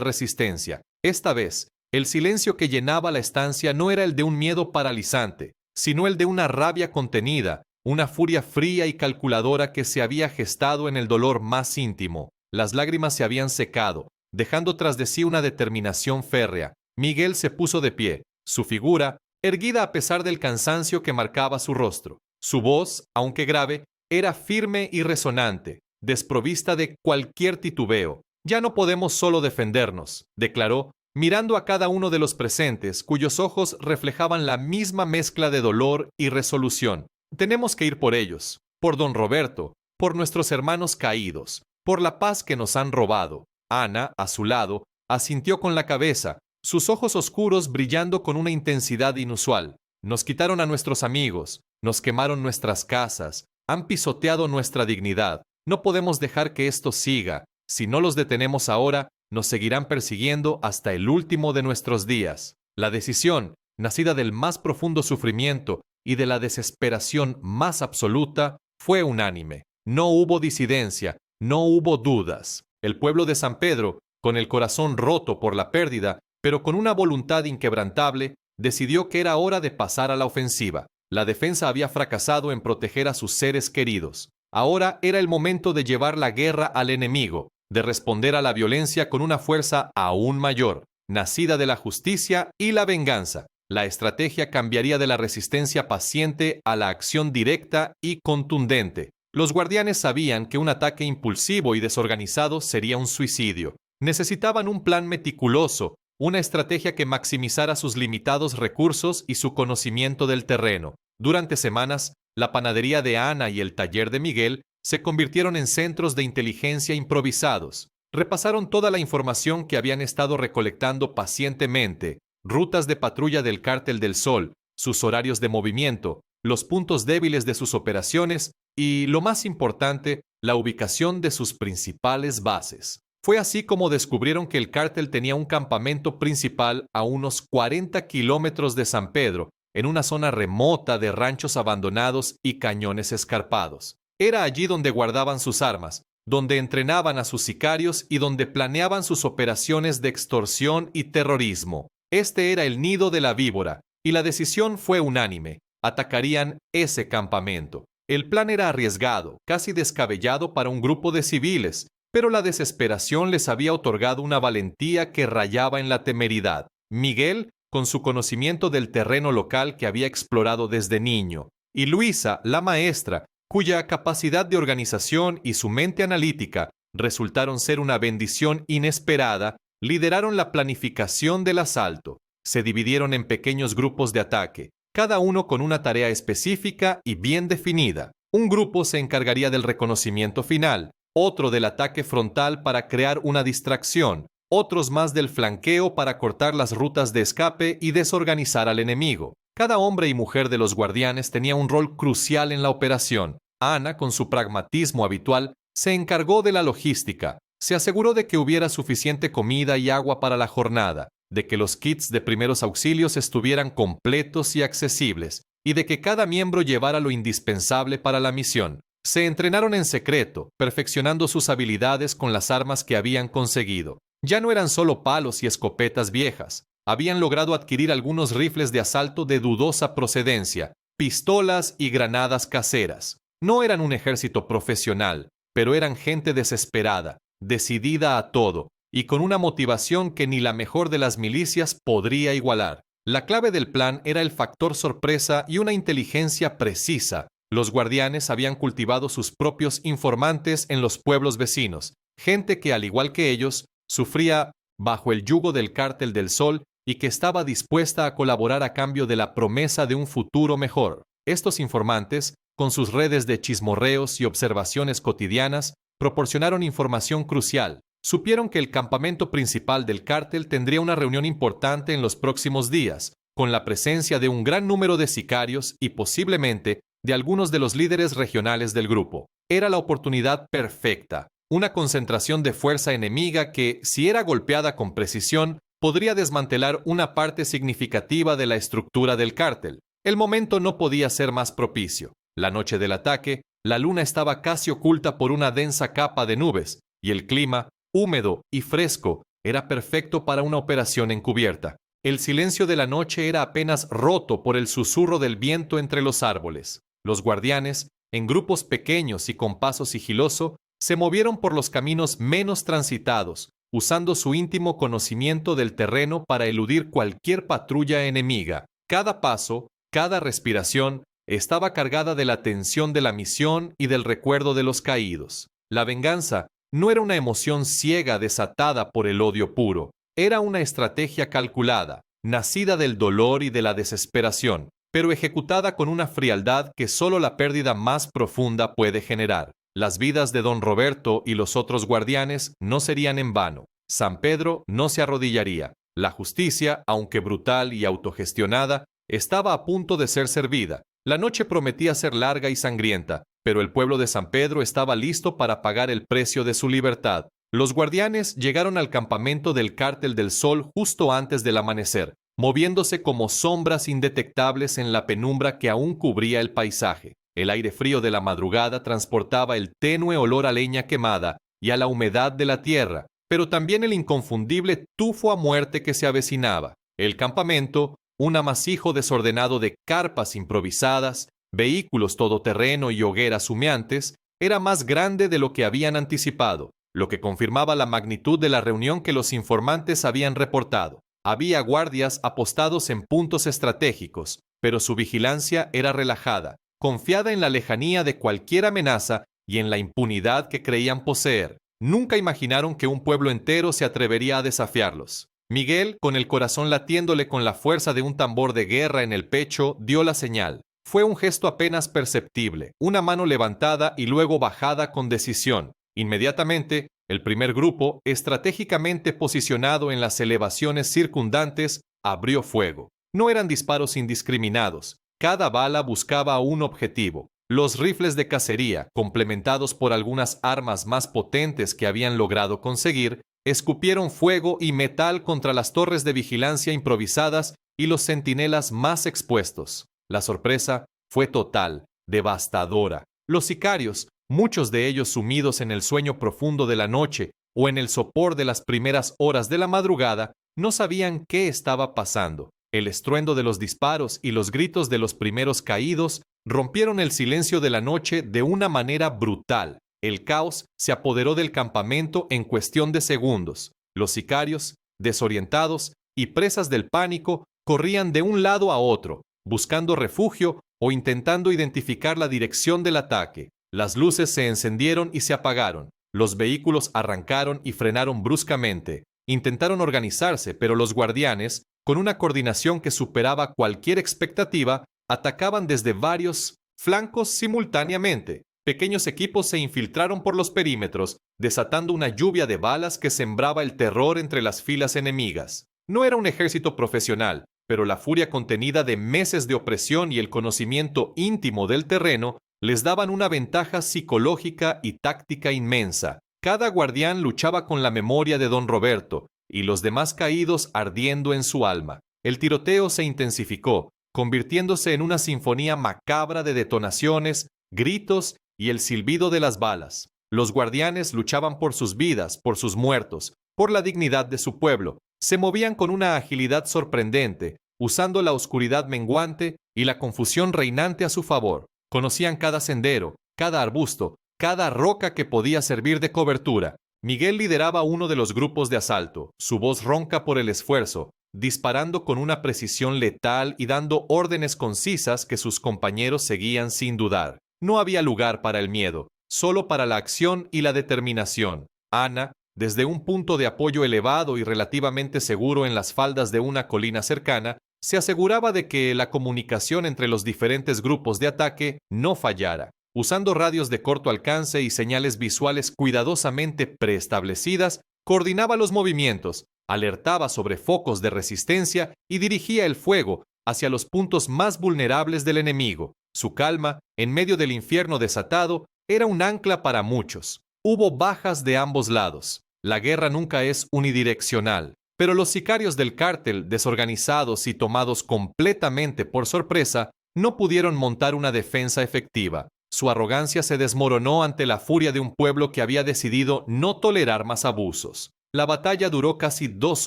resistencia. Esta vez, el silencio que llenaba la estancia no era el de un miedo paralizante, sino el de una rabia contenida, una furia fría y calculadora que se había gestado en el dolor más íntimo. Las lágrimas se habían secado, dejando tras de sí una determinación férrea. Miguel se puso de pie, su figura erguida a pesar del cansancio que marcaba su rostro. Su voz, aunque grave, era firme y resonante, desprovista de cualquier titubeo. «Ya no podemos solo defendernos», declaró, mirando a cada uno de los presentes, cuyos ojos reflejaban la misma mezcla de dolor y resolución. «Tenemos que ir por ellos, por don Roberto, por nuestros hermanos caídos, por la paz que nos han robado». Ana, a su lado, asintió con la cabeza, sus ojos oscuros brillando con una intensidad inusual. «Nos quitaron a nuestros amigos, nos quemaron nuestras casas, han pisoteado nuestra dignidad. No podemos dejar que esto siga. Si no los detenemos ahora, nos seguirán persiguiendo hasta el último de nuestros días». La decisión, nacida del más profundo sufrimiento y de la desesperación más absoluta, fue unánime. No hubo disidencia, no hubo dudas. El pueblo de San Pedro, con el corazón roto por la pérdida, pero con una voluntad inquebrantable, decidió que era hora de pasar a la ofensiva. La defensa había fracasado en proteger a sus seres queridos. Ahora era el momento de llevar la guerra al enemigo, de responder a la violencia con una fuerza aún mayor, nacida de la justicia y la venganza. La estrategia cambiaría de la resistencia paciente a la acción directa y contundente. Los guardianes sabían que un ataque impulsivo y desorganizado sería un suicidio. Necesitaban un plan meticuloso, una estrategia que maximizara sus limitados recursos y su conocimiento del terreno. Durante semanas, la panadería de Ana y el taller de Miguel se convirtieron en centros de inteligencia improvisados. Repasaron toda la información que habían estado recolectando pacientemente: rutas de patrulla del Cártel del Sol, sus horarios de movimiento, los puntos débiles de sus operaciones y, lo más importante, la ubicación de sus principales bases. Fue así como descubrieron que el cártel tenía un campamento principal a unos 40 kilómetros de San Pedro, en una zona remota de ranchos abandonados y cañones escarpados. Era allí donde guardaban sus armas, donde entrenaban a sus sicarios y donde planeaban sus operaciones de extorsión y terrorismo. Este era el nido de la víbora, y la decisión fue unánime: atacarían ese campamento. El plan era arriesgado, casi descabellado para un grupo de civiles, pero la desesperación les había otorgado una valentía que rayaba en la temeridad. Miguel, con su conocimiento del terreno local que había explorado desde niño, y Luisa, la maestra, cuya capacidad de organización y su mente analítica resultaron ser una bendición inesperada, lideraron la planificación del asalto. Se dividieron en pequeños grupos de ataque, cada uno con una tarea específica y bien definida. Un grupo se encargaría del reconocimiento final, otro del ataque frontal para crear una distracción, otros más del flanqueo para cortar las rutas de escape y desorganizar al enemigo. Cada hombre y mujer de los guardianes tenía un rol crucial en la operación. Ana, con su pragmatismo habitual, se encargó de la logística. Se aseguró de que hubiera suficiente comida y agua para la jornada, de que los kits de primeros auxilios estuvieran completos y accesibles, y de que cada miembro llevara lo indispensable para la misión. Se entrenaron en secreto, perfeccionando sus habilidades con las armas que habían conseguido. Ya no eran solo palos y escopetas viejas. Habían logrado adquirir algunos rifles de asalto de dudosa procedencia, pistolas y granadas caseras. No eran un ejército profesional, pero eran gente desesperada, decidida a todo, y con una motivación que ni la mejor de las milicias podría igualar. La clave del plan era el factor sorpresa y una inteligencia precisa. Los guardianes habían cultivado sus propios informantes en los pueblos vecinos, gente que, al igual que ellos, sufría bajo el yugo del Cártel del Sol y que estaba dispuesta a colaborar a cambio de la promesa de un futuro mejor. Estos informantes, con sus redes de chismorreos y observaciones cotidianas, proporcionaron información crucial. Supieron que el campamento principal del cártel tendría una reunión importante en los próximos días, con la presencia de un gran número de sicarios y posiblemente de algunos de los líderes regionales del grupo. Era la oportunidad perfecta, una concentración de fuerza enemiga que, si era golpeada con precisión, podría desmantelar una parte significativa de la estructura del cártel. El momento no podía ser más propicio. La noche del ataque, la luna estaba casi oculta por una densa capa de nubes, y el clima, húmedo y fresco, era perfecto para una operación encubierta. El silencio de la noche era apenas roto por el susurro del viento entre los árboles. Los guardianes, en grupos pequeños y con paso sigiloso, se movieron por los caminos menos transitados, usando su íntimo conocimiento del terreno para eludir cualquier patrulla enemiga. Cada paso, cada respiración, estaba cargada de la tensión de la misión y del recuerdo de los caídos. La venganza no era una emoción ciega desatada por el odio puro, era una estrategia calculada, nacida del dolor y de la desesperación, pero ejecutada con una frialdad que solo la pérdida más profunda puede generar. Las vidas de don Roberto y los otros guardianes no serían en vano. San Pedro no se arrodillaría. La justicia, aunque brutal y autogestionada, estaba a punto de ser servida. La noche prometía ser larga y sangrienta, pero el pueblo de San Pedro estaba listo para pagar el precio de su libertad. Los guardianes llegaron al campamento del Cártel del Sol justo antes del amanecer, moviéndose como sombras indetectables en la penumbra que aún cubría el paisaje. El aire frío de la madrugada transportaba el tenue olor a leña quemada y a la humedad de la tierra, pero también el inconfundible tufo a muerte que se avecinaba. El campamento, un amasijo desordenado de carpas improvisadas, vehículos todoterreno y hogueras humeantes, era más grande de lo que habían anticipado, lo que confirmaba la magnitud de la reunión que los informantes habían reportado. Había guardias apostados en puntos estratégicos, pero su vigilancia era relajada, confiada en la lejanía de cualquier amenaza y en la impunidad que creían poseer. Nunca imaginaron que un pueblo entero se atrevería a desafiarlos. Miguel, con el corazón latiéndole con la fuerza de un tambor de guerra en el pecho, dio la señal. Fue un gesto apenas perceptible, una mano levantada y luego bajada con decisión. Inmediatamente, el primer grupo, estratégicamente posicionado en las elevaciones circundantes, abrió fuego. No eran disparos indiscriminados. Cada bala buscaba un objetivo. Los rifles de cacería, complementados por algunas armas más potentes que habían logrado conseguir, escupieron fuego y metal contra las torres de vigilancia improvisadas y los centinelas más expuestos. La sorpresa fue total, devastadora. Los sicarios, muchos de ellos sumidos en el sueño profundo de la noche o en el sopor de las primeras horas de la madrugada, no sabían qué estaba pasando. El estruendo de los disparos y los gritos de los primeros caídos rompieron el silencio de la noche de una manera brutal. El caos se apoderó del campamento en cuestión de segundos. Los sicarios, desorientados y presas del pánico, corrían de un lado a otro, buscando refugio o intentando identificar la dirección del ataque. Las luces se encendieron y se apagaron. Los vehículos arrancaron y frenaron bruscamente. Intentaron organizarse, pero los guardianes, con una coordinación que superaba cualquier expectativa, atacaban desde varios flancos simultáneamente. Pequeños equipos se infiltraron por los perímetros, desatando una lluvia de balas que sembraba el terror entre las filas enemigas. No era un ejército profesional, pero la furia contenida de meses de opresión y el conocimiento íntimo del terreno les daban una ventaja psicológica y táctica inmensa. Cada guardián luchaba con la memoria de don Roberto y los demás caídos ardiendo en su alma. El tiroteo se intensificó, convirtiéndose en una sinfonía macabra de detonaciones, gritos y el silbido de las balas. Los guardianes luchaban por sus vidas, por sus muertos, por la dignidad de su pueblo. Se movían con una agilidad sorprendente, usando la oscuridad menguante y la confusión reinante a su favor. Conocían cada sendero, cada arbusto, cada roca que podía servir de cobertura. Miguel lideraba uno de los grupos de asalto, su voz ronca por el esfuerzo, disparando con una precisión letal y dando órdenes concisas que sus compañeros seguían sin dudar. No había lugar para el miedo, solo para la acción y la determinación. Ana, desde un punto de apoyo elevado y relativamente seguro en las faldas de una colina cercana, se aseguraba de que la comunicación entre los diferentes grupos de ataque no fallara. Usando radios de corto alcance y señales visuales cuidadosamente preestablecidas, coordinaba los movimientos, alertaba sobre focos de resistencia y dirigía el fuego hacia los puntos más vulnerables del enemigo. Su calma, en medio del infierno desatado, era un ancla para muchos. Hubo bajas de ambos lados. La guerra nunca es unidireccional, pero los sicarios del cártel, desorganizados y tomados completamente por sorpresa, no pudieron montar una defensa efectiva. Su arrogancia se desmoronó ante la furia de un pueblo que había decidido no tolerar más abusos. La batalla duró casi 2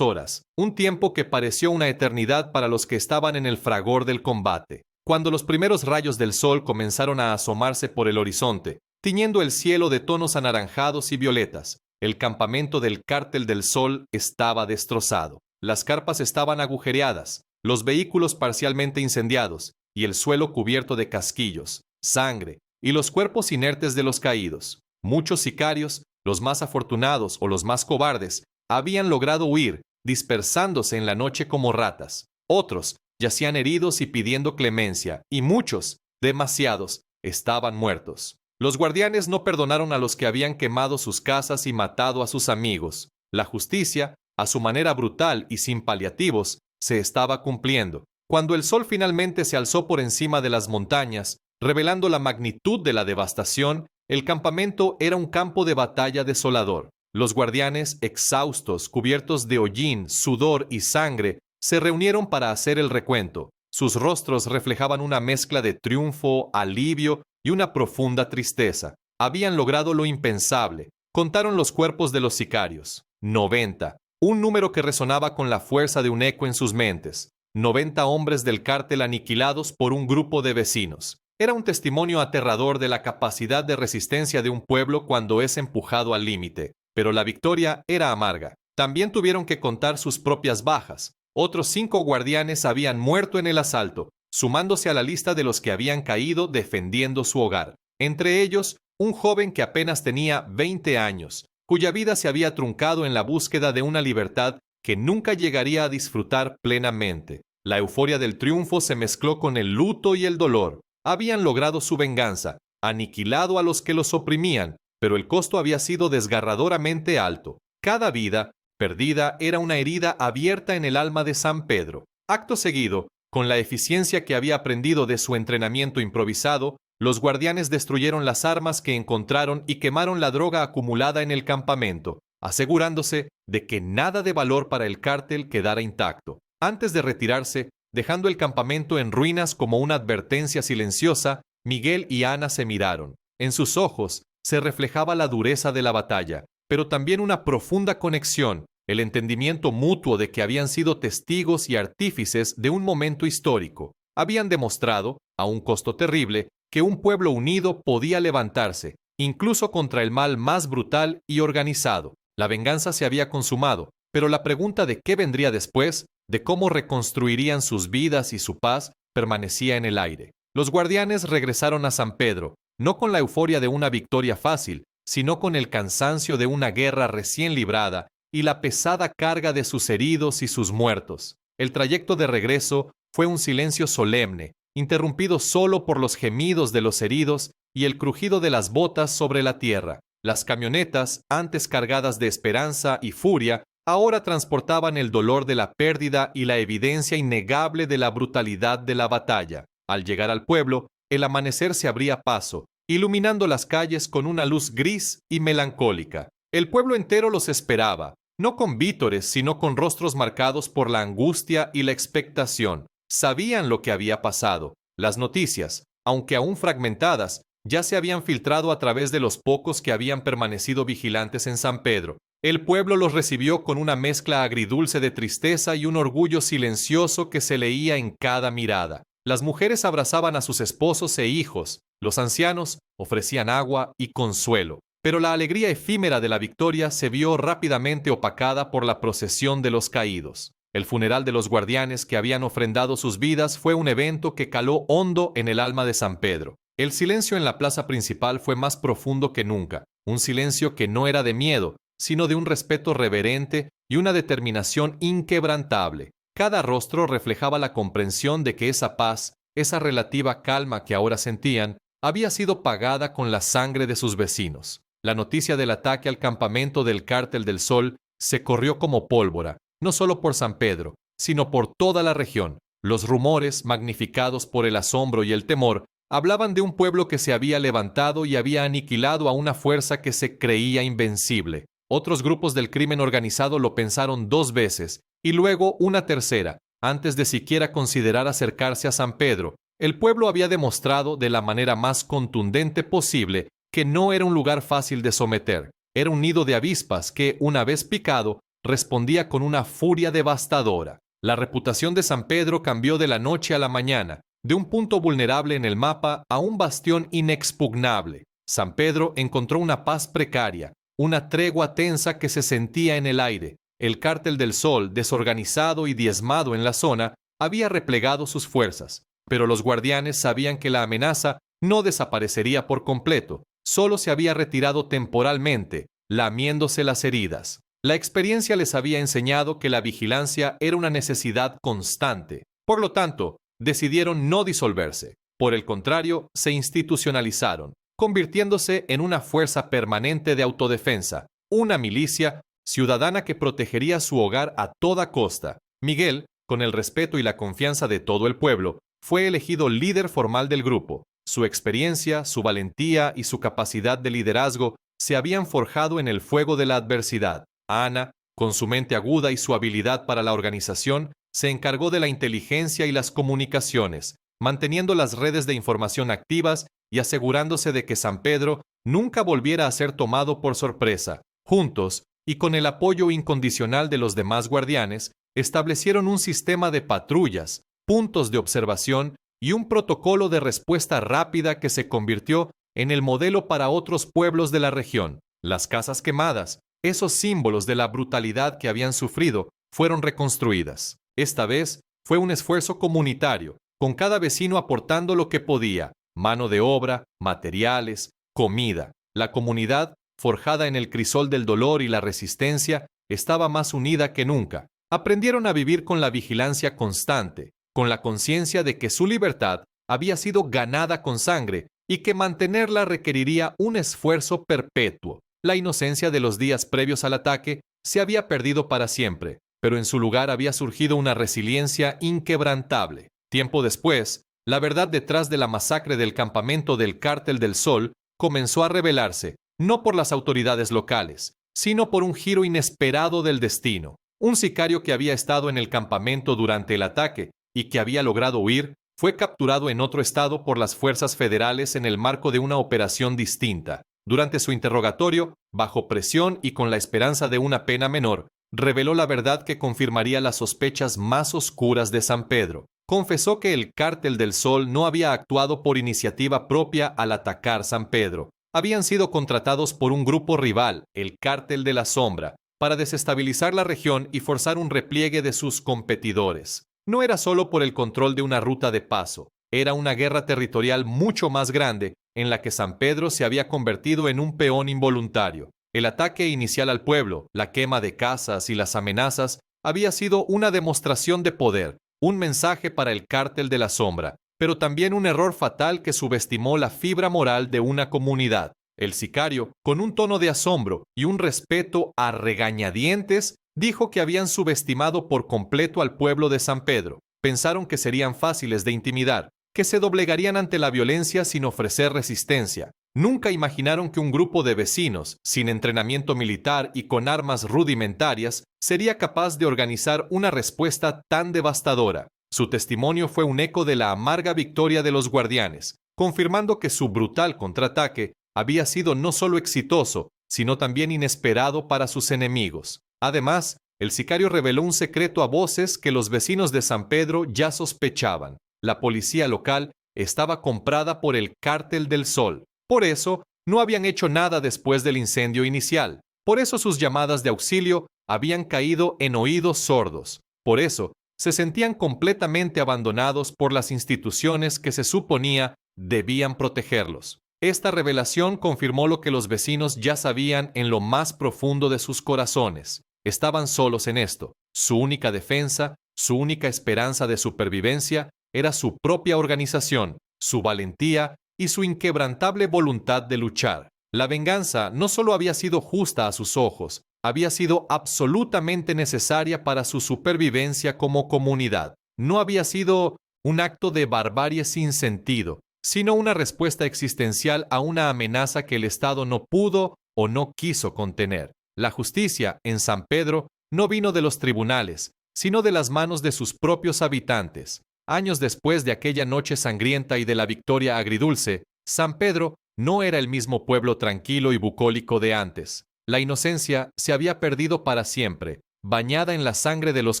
horas, un tiempo que pareció una eternidad para los que estaban en el fragor del combate. Cuando los primeros rayos del sol comenzaron a asomarse por el horizonte, tiñendo el cielo de tonos anaranjados y violetas, el campamento del Cártel del Sol estaba destrozado. Las carpas estaban agujereadas, los vehículos parcialmente incendiados y el suelo cubierto de casquillos, sangre y los cuerpos inertes de los caídos. Muchos sicarios, los más afortunados o los más cobardes, habían logrado huir, dispersándose en la noche como ratas. Otros yacían heridos y pidiendo clemencia, y muchos, demasiados, estaban muertos. Los guardianes no perdonaron a los que habían quemado sus casas y matado a sus amigos. La justicia, a su manera brutal y sin paliativos, se estaba cumpliendo. Cuando el sol finalmente se alzó por encima de las montañas, revelando la magnitud de la devastación, el campamento era un campo de batalla desolador. Los guardianes, exhaustos, cubiertos de hollín, sudor y sangre, se reunieron para hacer el recuento. Sus rostros reflejaban una mezcla de triunfo, alivio y una profunda tristeza. Habían logrado lo impensable. Contaron los cuerpos de los sicarios. 90. Un número que resonaba con la fuerza de un eco en sus mentes. 90 hombres del cártel aniquilados por un grupo de vecinos. Era un testimonio aterrador de la capacidad de resistencia de un pueblo cuando es empujado al límite. Pero la victoria era amarga. También tuvieron que contar sus propias bajas. Otros 5 guardianes habían muerto en el asalto, sumándose a la lista de los que habían caído defendiendo su hogar. Entre ellos, un joven que apenas tenía 20 años, cuya vida se había truncado en la búsqueda de una libertad que nunca llegaría a disfrutar plenamente. La euforia del triunfo se mezcló con el luto y el dolor. Habían logrado su venganza, aniquilado a los que los oprimían, pero el costo había sido desgarradoramente alto. Cada vida perdida era una herida abierta en el alma de San Pedro. Acto seguido, con la eficiencia que había aprendido de su entrenamiento improvisado, los guardianes destruyeron las armas que encontraron y quemaron la droga acumulada en el campamento, asegurándose de que nada de valor para el cártel quedara intacto. Antes de retirarse, dejando el campamento en ruinas como una advertencia silenciosa, Miguel y Ana se miraron. En sus ojos se reflejaba la dureza de la batalla, pero también una profunda conexión, el entendimiento mutuo de que habían sido testigos y artífices de un momento histórico. Habían demostrado, a un costo terrible, que un pueblo unido podía levantarse, incluso contra el mal más brutal y organizado. La venganza se había consumado, pero la pregunta de qué vendría después, de cómo reconstruirían sus vidas y su paz, permanecía en el aire. Los guardianes regresaron a San Pedro, no con la euforia de una victoria fácil, sino con el cansancio de una guerra recién librada y la pesada carga de sus heridos y sus muertos. El trayecto de regreso fue un silencio solemne, interrumpido solo por los gemidos de los heridos y el crujido de las botas sobre la tierra. Las camionetas, antes cargadas de esperanza y furia, ahora transportaban el dolor de la pérdida y la evidencia innegable de la brutalidad de la batalla. Al llegar al pueblo, el amanecer se abría paso, iluminando las calles con una luz gris y melancólica. El pueblo entero los esperaba, no con vítores, sino con rostros marcados por la angustia y la expectación. Sabían lo que había pasado. Las noticias, aunque aún fragmentadas, ya se habían filtrado a través de los pocos que habían permanecido vigilantes en San Pedro. El pueblo los recibió con una mezcla agridulce de tristeza y un orgullo silencioso que se leía en cada mirada. Las mujeres abrazaban a sus esposos e hijos, los ancianos ofrecían agua y consuelo. Pero la alegría efímera de la victoria se vio rápidamente opacada por la procesión de los caídos. El funeral de los guardianes que habían ofrendado sus vidas fue un evento que caló hondo en el alma de San Pedro. El silencio en la plaza principal fue más profundo que nunca, un silencio que no era de miedo, sino de un respeto reverente y una determinación inquebrantable. Cada rostro reflejaba la comprensión de que esa paz, esa relativa calma que ahora sentían, había sido pagada con la sangre de sus vecinos. La noticia del ataque al campamento del Cártel del Sol se corrió como pólvora, no solo por San Pedro, sino por toda la región. Los rumores, magnificados por el asombro y el temor, hablaban de un pueblo que se había levantado y había aniquilado a una fuerza que se creía invencible. Otros grupos del crimen organizado lo pensaron 2 veces, y luego una tercera, antes de siquiera considerar acercarse a San Pedro, El pueblo había demostrado de la manera más contundente posible que no era un lugar fácil de someter. Era un nido de avispas que, una vez picado, respondía con una furia devastadora. La reputación de San Pedro cambió de la noche a la mañana, de un punto vulnerable en el mapa a un bastión inexpugnable. San Pedro encontró una paz precaria, una tregua tensa que se sentía en el aire. El Cártel del Sol, desorganizado y diezmado en la zona, había replegado sus fuerzas, pero los guardianes sabían que la amenaza no desaparecería por completo, solo se había retirado temporalmente, lamiéndose las heridas. La experiencia les había enseñado que la vigilancia era una necesidad constante. Por lo tanto, decidieron no disolverse. Por el contrario, se institucionalizaron, convirtiéndose en una fuerza permanente de autodefensa, una milicia ciudadana que protegería su hogar a toda costa. Miguel, con el respeto y la confianza de todo el pueblo, fue elegido líder formal del grupo. Su experiencia, su valentía y su capacidad de liderazgo se habían forjado en el fuego de la adversidad. Ana, con su mente aguda y su habilidad para la organización, se encargó de la inteligencia y las comunicaciones, manteniendo las redes de información activas y asegurándose de que San Pedro nunca volviera a ser tomado por sorpresa. Juntos, y con el apoyo incondicional de los demás guardianes, establecieron un sistema de patrullas, puntos de observación y un protocolo de respuesta rápida que se convirtió en el modelo para otros pueblos de la región. Las casas quemadas, esos símbolos de la brutalidad que habían sufrido, fueron reconstruidas. Esta vez fue un esfuerzo comunitario, con cada vecino aportando lo que podía: mano de obra, materiales, comida. La comunidad, forjada en el crisol del dolor y la resistencia, estaba más unida que nunca. Aprendieron a vivir con la vigilancia constante, con la conciencia de que su libertad había sido ganada con sangre y que mantenerla requeriría un esfuerzo perpetuo. La inocencia de los días previos al ataque se había perdido para siempre, pero en su lugar había surgido una resiliencia inquebrantable. Tiempo después, la verdad detrás de la masacre del campamento del Cártel del Sol comenzó a revelarse, no por las autoridades locales, sino por un giro inesperado del destino. Un sicario que había estado en el campamento durante el ataque y que había logrado huir, fue capturado en otro estado por las fuerzas federales en el marco de una operación distinta. Durante su interrogatorio, bajo presión y con la esperanza de una pena menor, reveló la verdad que confirmaría las sospechas más oscuras de San Pedro. Confesó que el Cártel del Sol no había actuado por iniciativa propia al atacar San Pedro. Habían sido contratados por un grupo rival, el Cártel de la Sombra, para desestabilizar la región y forzar un repliegue de sus competidores. No era solo por el control de una ruta de paso, era una guerra territorial mucho más grande en la que San Pedro se había convertido en un peón involuntario. El ataque inicial al pueblo, la quema de casas y las amenazas había sido una demostración de poder, un mensaje para el Cártel de la Sombra, pero también un error fatal que subestimó la fibra moral de una comunidad. El sicario, con un tono de asombro y un respeto a regañadientes, dijo que habían subestimado por completo al pueblo de San Pedro. Pensaron que serían fáciles de intimidar, que se doblegarían ante la violencia sin ofrecer resistencia. Nunca imaginaron que un grupo de vecinos, sin entrenamiento militar y con armas rudimentarias, sería capaz de organizar una respuesta tan devastadora. Su testimonio fue un eco de la amarga victoria de los guardianes, confirmando que su brutal contraataque había sido no solo exitoso, sino también inesperado para sus enemigos. Además, el sicario reveló un secreto a voces que los vecinos de San Pedro ya sospechaban. La policía local estaba comprada por el Cártel del Sol. Por eso, no habían hecho nada después del incendio inicial. Por eso sus llamadas de auxilio habían caído en oídos sordos. Por eso, se sentían completamente abandonados por las instituciones que se suponía debían protegerlos. Esta revelación confirmó lo que los vecinos ya sabían en lo más profundo de sus corazones. Estaban solos en esto. Su única defensa, su única esperanza de supervivencia era su propia organización, su valentía y su inquebrantable voluntad de luchar. La venganza no solo había sido justa a sus ojos, había sido absolutamente necesaria para su supervivencia como comunidad. No había sido un acto de barbarie sin sentido, sino una respuesta existencial a una amenaza que el Estado no pudo o no quiso contener. La justicia en San Pedro no vino de los tribunales, sino de las manos de sus propios habitantes. Años después de aquella noche sangrienta y de la victoria agridulce, San Pedro no era el mismo pueblo tranquilo y bucólico de antes. La inocencia se había perdido para siempre, bañada en la sangre de los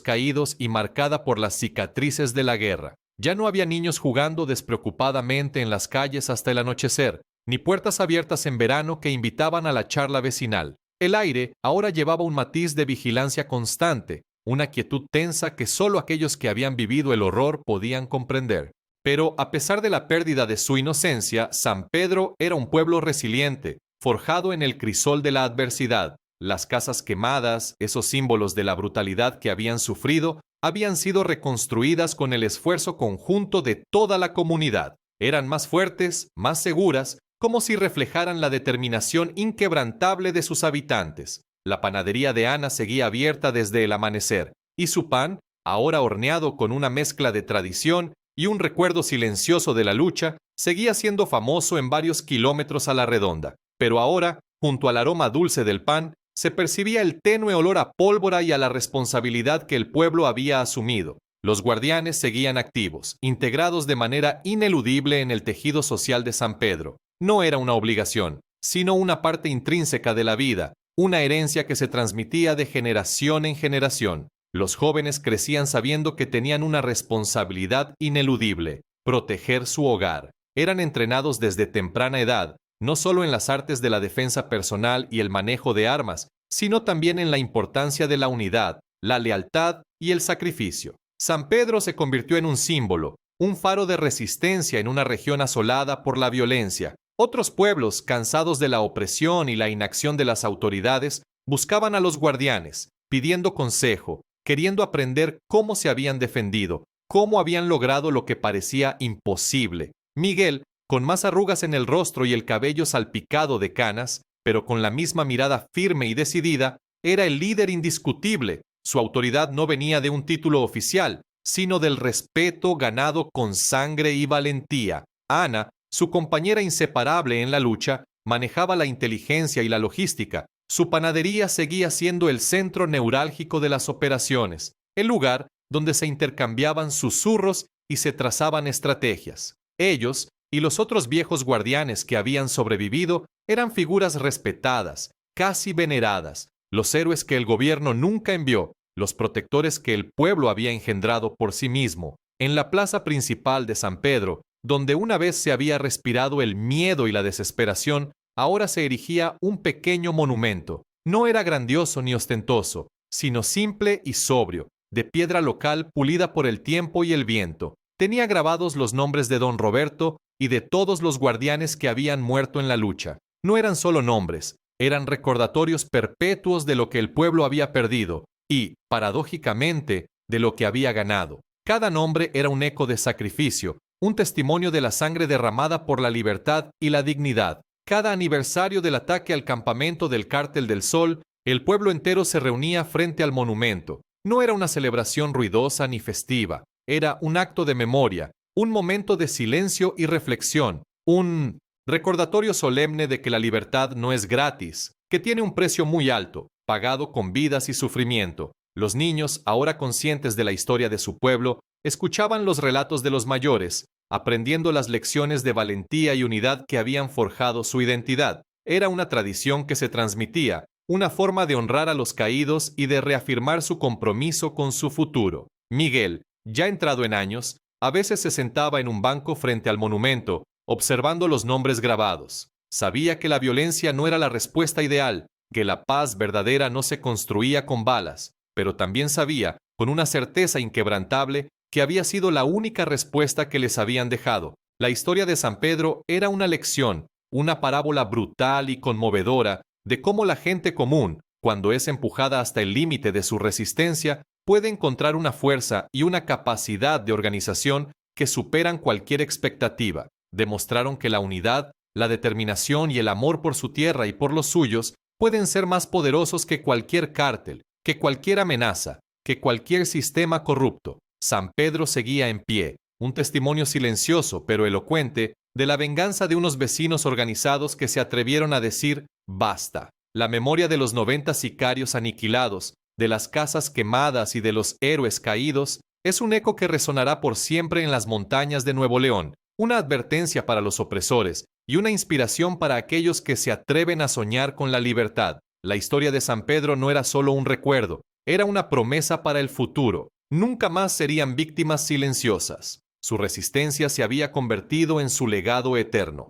caídos y marcada por las cicatrices de la guerra. Ya no había niños jugando despreocupadamente en las calles hasta el anochecer, ni puertas abiertas en verano que invitaban a la charla vecinal. El aire ahora llevaba un matiz de vigilancia constante, una quietud tensa que solo aquellos que habían vivido el horror podían comprender. Pero a pesar de la pérdida de su inocencia, San Pedro era un pueblo resiliente, forjado en el crisol de la adversidad. Las casas quemadas, esos símbolos de la brutalidad que habían sufrido, habían sido reconstruidas con el esfuerzo conjunto de toda la comunidad. Eran más fuertes, más seguras, como si reflejaran la determinación inquebrantable de sus habitantes. La panadería de Ana seguía abierta desde el amanecer, y su pan, ahora horneado con una mezcla de tradición y un recuerdo silencioso de la lucha, seguía siendo famoso en varios kilómetros a la redonda. Pero ahora, junto al aroma dulce del pan, se percibía el tenue olor a pólvora y a la responsabilidad que el pueblo había asumido. Los guardianes seguían activos, integrados de manera ineludible en el tejido social de San Pedro. No era una obligación, sino una parte intrínseca de la vida, una herencia que se transmitía de generación en generación. Los jóvenes crecían sabiendo que tenían una responsabilidad ineludible: proteger su hogar. Eran entrenados desde temprana edad, no solo en las artes de la defensa personal y el manejo de armas, sino también en la importancia de la unidad, la lealtad y el sacrificio. San Pedro se convirtió en un símbolo, un faro de resistencia en una región asolada por la violencia. Otros pueblos, cansados de la opresión y la inacción de las autoridades, buscaban a los guardianes, pidiendo consejo, queriendo aprender cómo se habían defendido, cómo habían logrado lo que parecía imposible. Miguel, con más arrugas en el rostro y el cabello salpicado de canas, pero con la misma mirada firme y decidida, era el líder indiscutible. Su autoridad no venía de un título oficial, sino del respeto ganado con sangre y valentía. Ana, su compañera inseparable en la lucha, manejaba la inteligencia y la logística. Su panadería seguía siendo el centro neurálgico de las operaciones, el lugar donde se intercambiaban susurros y se trazaban estrategias. Ellos y los otros viejos guardianes que habían sobrevivido eran figuras respetadas, casi veneradas, los héroes que el gobierno nunca envió, los protectores que el pueblo había engendrado por sí mismo. En la plaza principal de San Pedro, donde una vez se había respirado el miedo y la desesperación, ahora se erigía un pequeño monumento. No era grandioso ni ostentoso, sino simple y sobrio, de piedra local pulida por el tiempo y el viento. Tenía grabados los nombres de don Roberto y de todos los guardianes que habían muerto en la lucha. No eran solo nombres, eran recordatorios perpetuos de lo que el pueblo había perdido y, paradójicamente, de lo que había ganado. Cada nombre era un eco de sacrificio, un testimonio de la sangre derramada por la libertad y la dignidad. Cada aniversario del ataque al campamento del Cártel del Sol, el pueblo entero se reunía frente al monumento. No era una celebración ruidosa ni festiva, era un acto de memoria, un momento de silencio y reflexión, un recordatorio solemne de que la libertad no es gratis, que tiene un precio muy alto, pagado con vidas y sufrimiento. Los niños, ahora conscientes de la historia de su pueblo, escuchaban los relatos de los mayores, aprendiendo las lecciones de valentía y unidad que habían forjado su identidad. Era una tradición que se transmitía, una forma de honrar a los caídos y de reafirmar su compromiso con su futuro. Miguel, ya entrado en años, a veces se sentaba en un banco frente al monumento, observando los nombres grabados. Sabía que la violencia no era la respuesta ideal, que la paz verdadera no se construía con balas, pero también sabía, con una certeza inquebrantable, que había sido la única respuesta que les habían dejado. La historia de San Pedro era una lección, una parábola brutal y conmovedora de cómo la gente común, cuando es empujada hasta el límite de su resistencia, puede encontrar una fuerza y una capacidad de organización que superan cualquier expectativa. Demostraron que la unidad, la determinación y el amor por su tierra y por los suyos pueden ser más poderosos que cualquier cártel, que cualquier amenaza, que cualquier sistema corrupto. San Pedro seguía en pie, un testimonio silencioso pero elocuente de la venganza de unos vecinos organizados que se atrevieron a decir «basta». La memoria de los 90 sicarios aniquilados, de las casas quemadas y de los héroes caídos Es un eco que resonará por siempre en las montañas de Nuevo León, una advertencia para los opresores y una inspiración para aquellos que se atreven a soñar con la libertad. La historia de San Pedro no era solo un recuerdo, era una promesa para el futuro. Nunca más serían víctimas silenciosas. Su resistencia se había convertido en su legado eterno.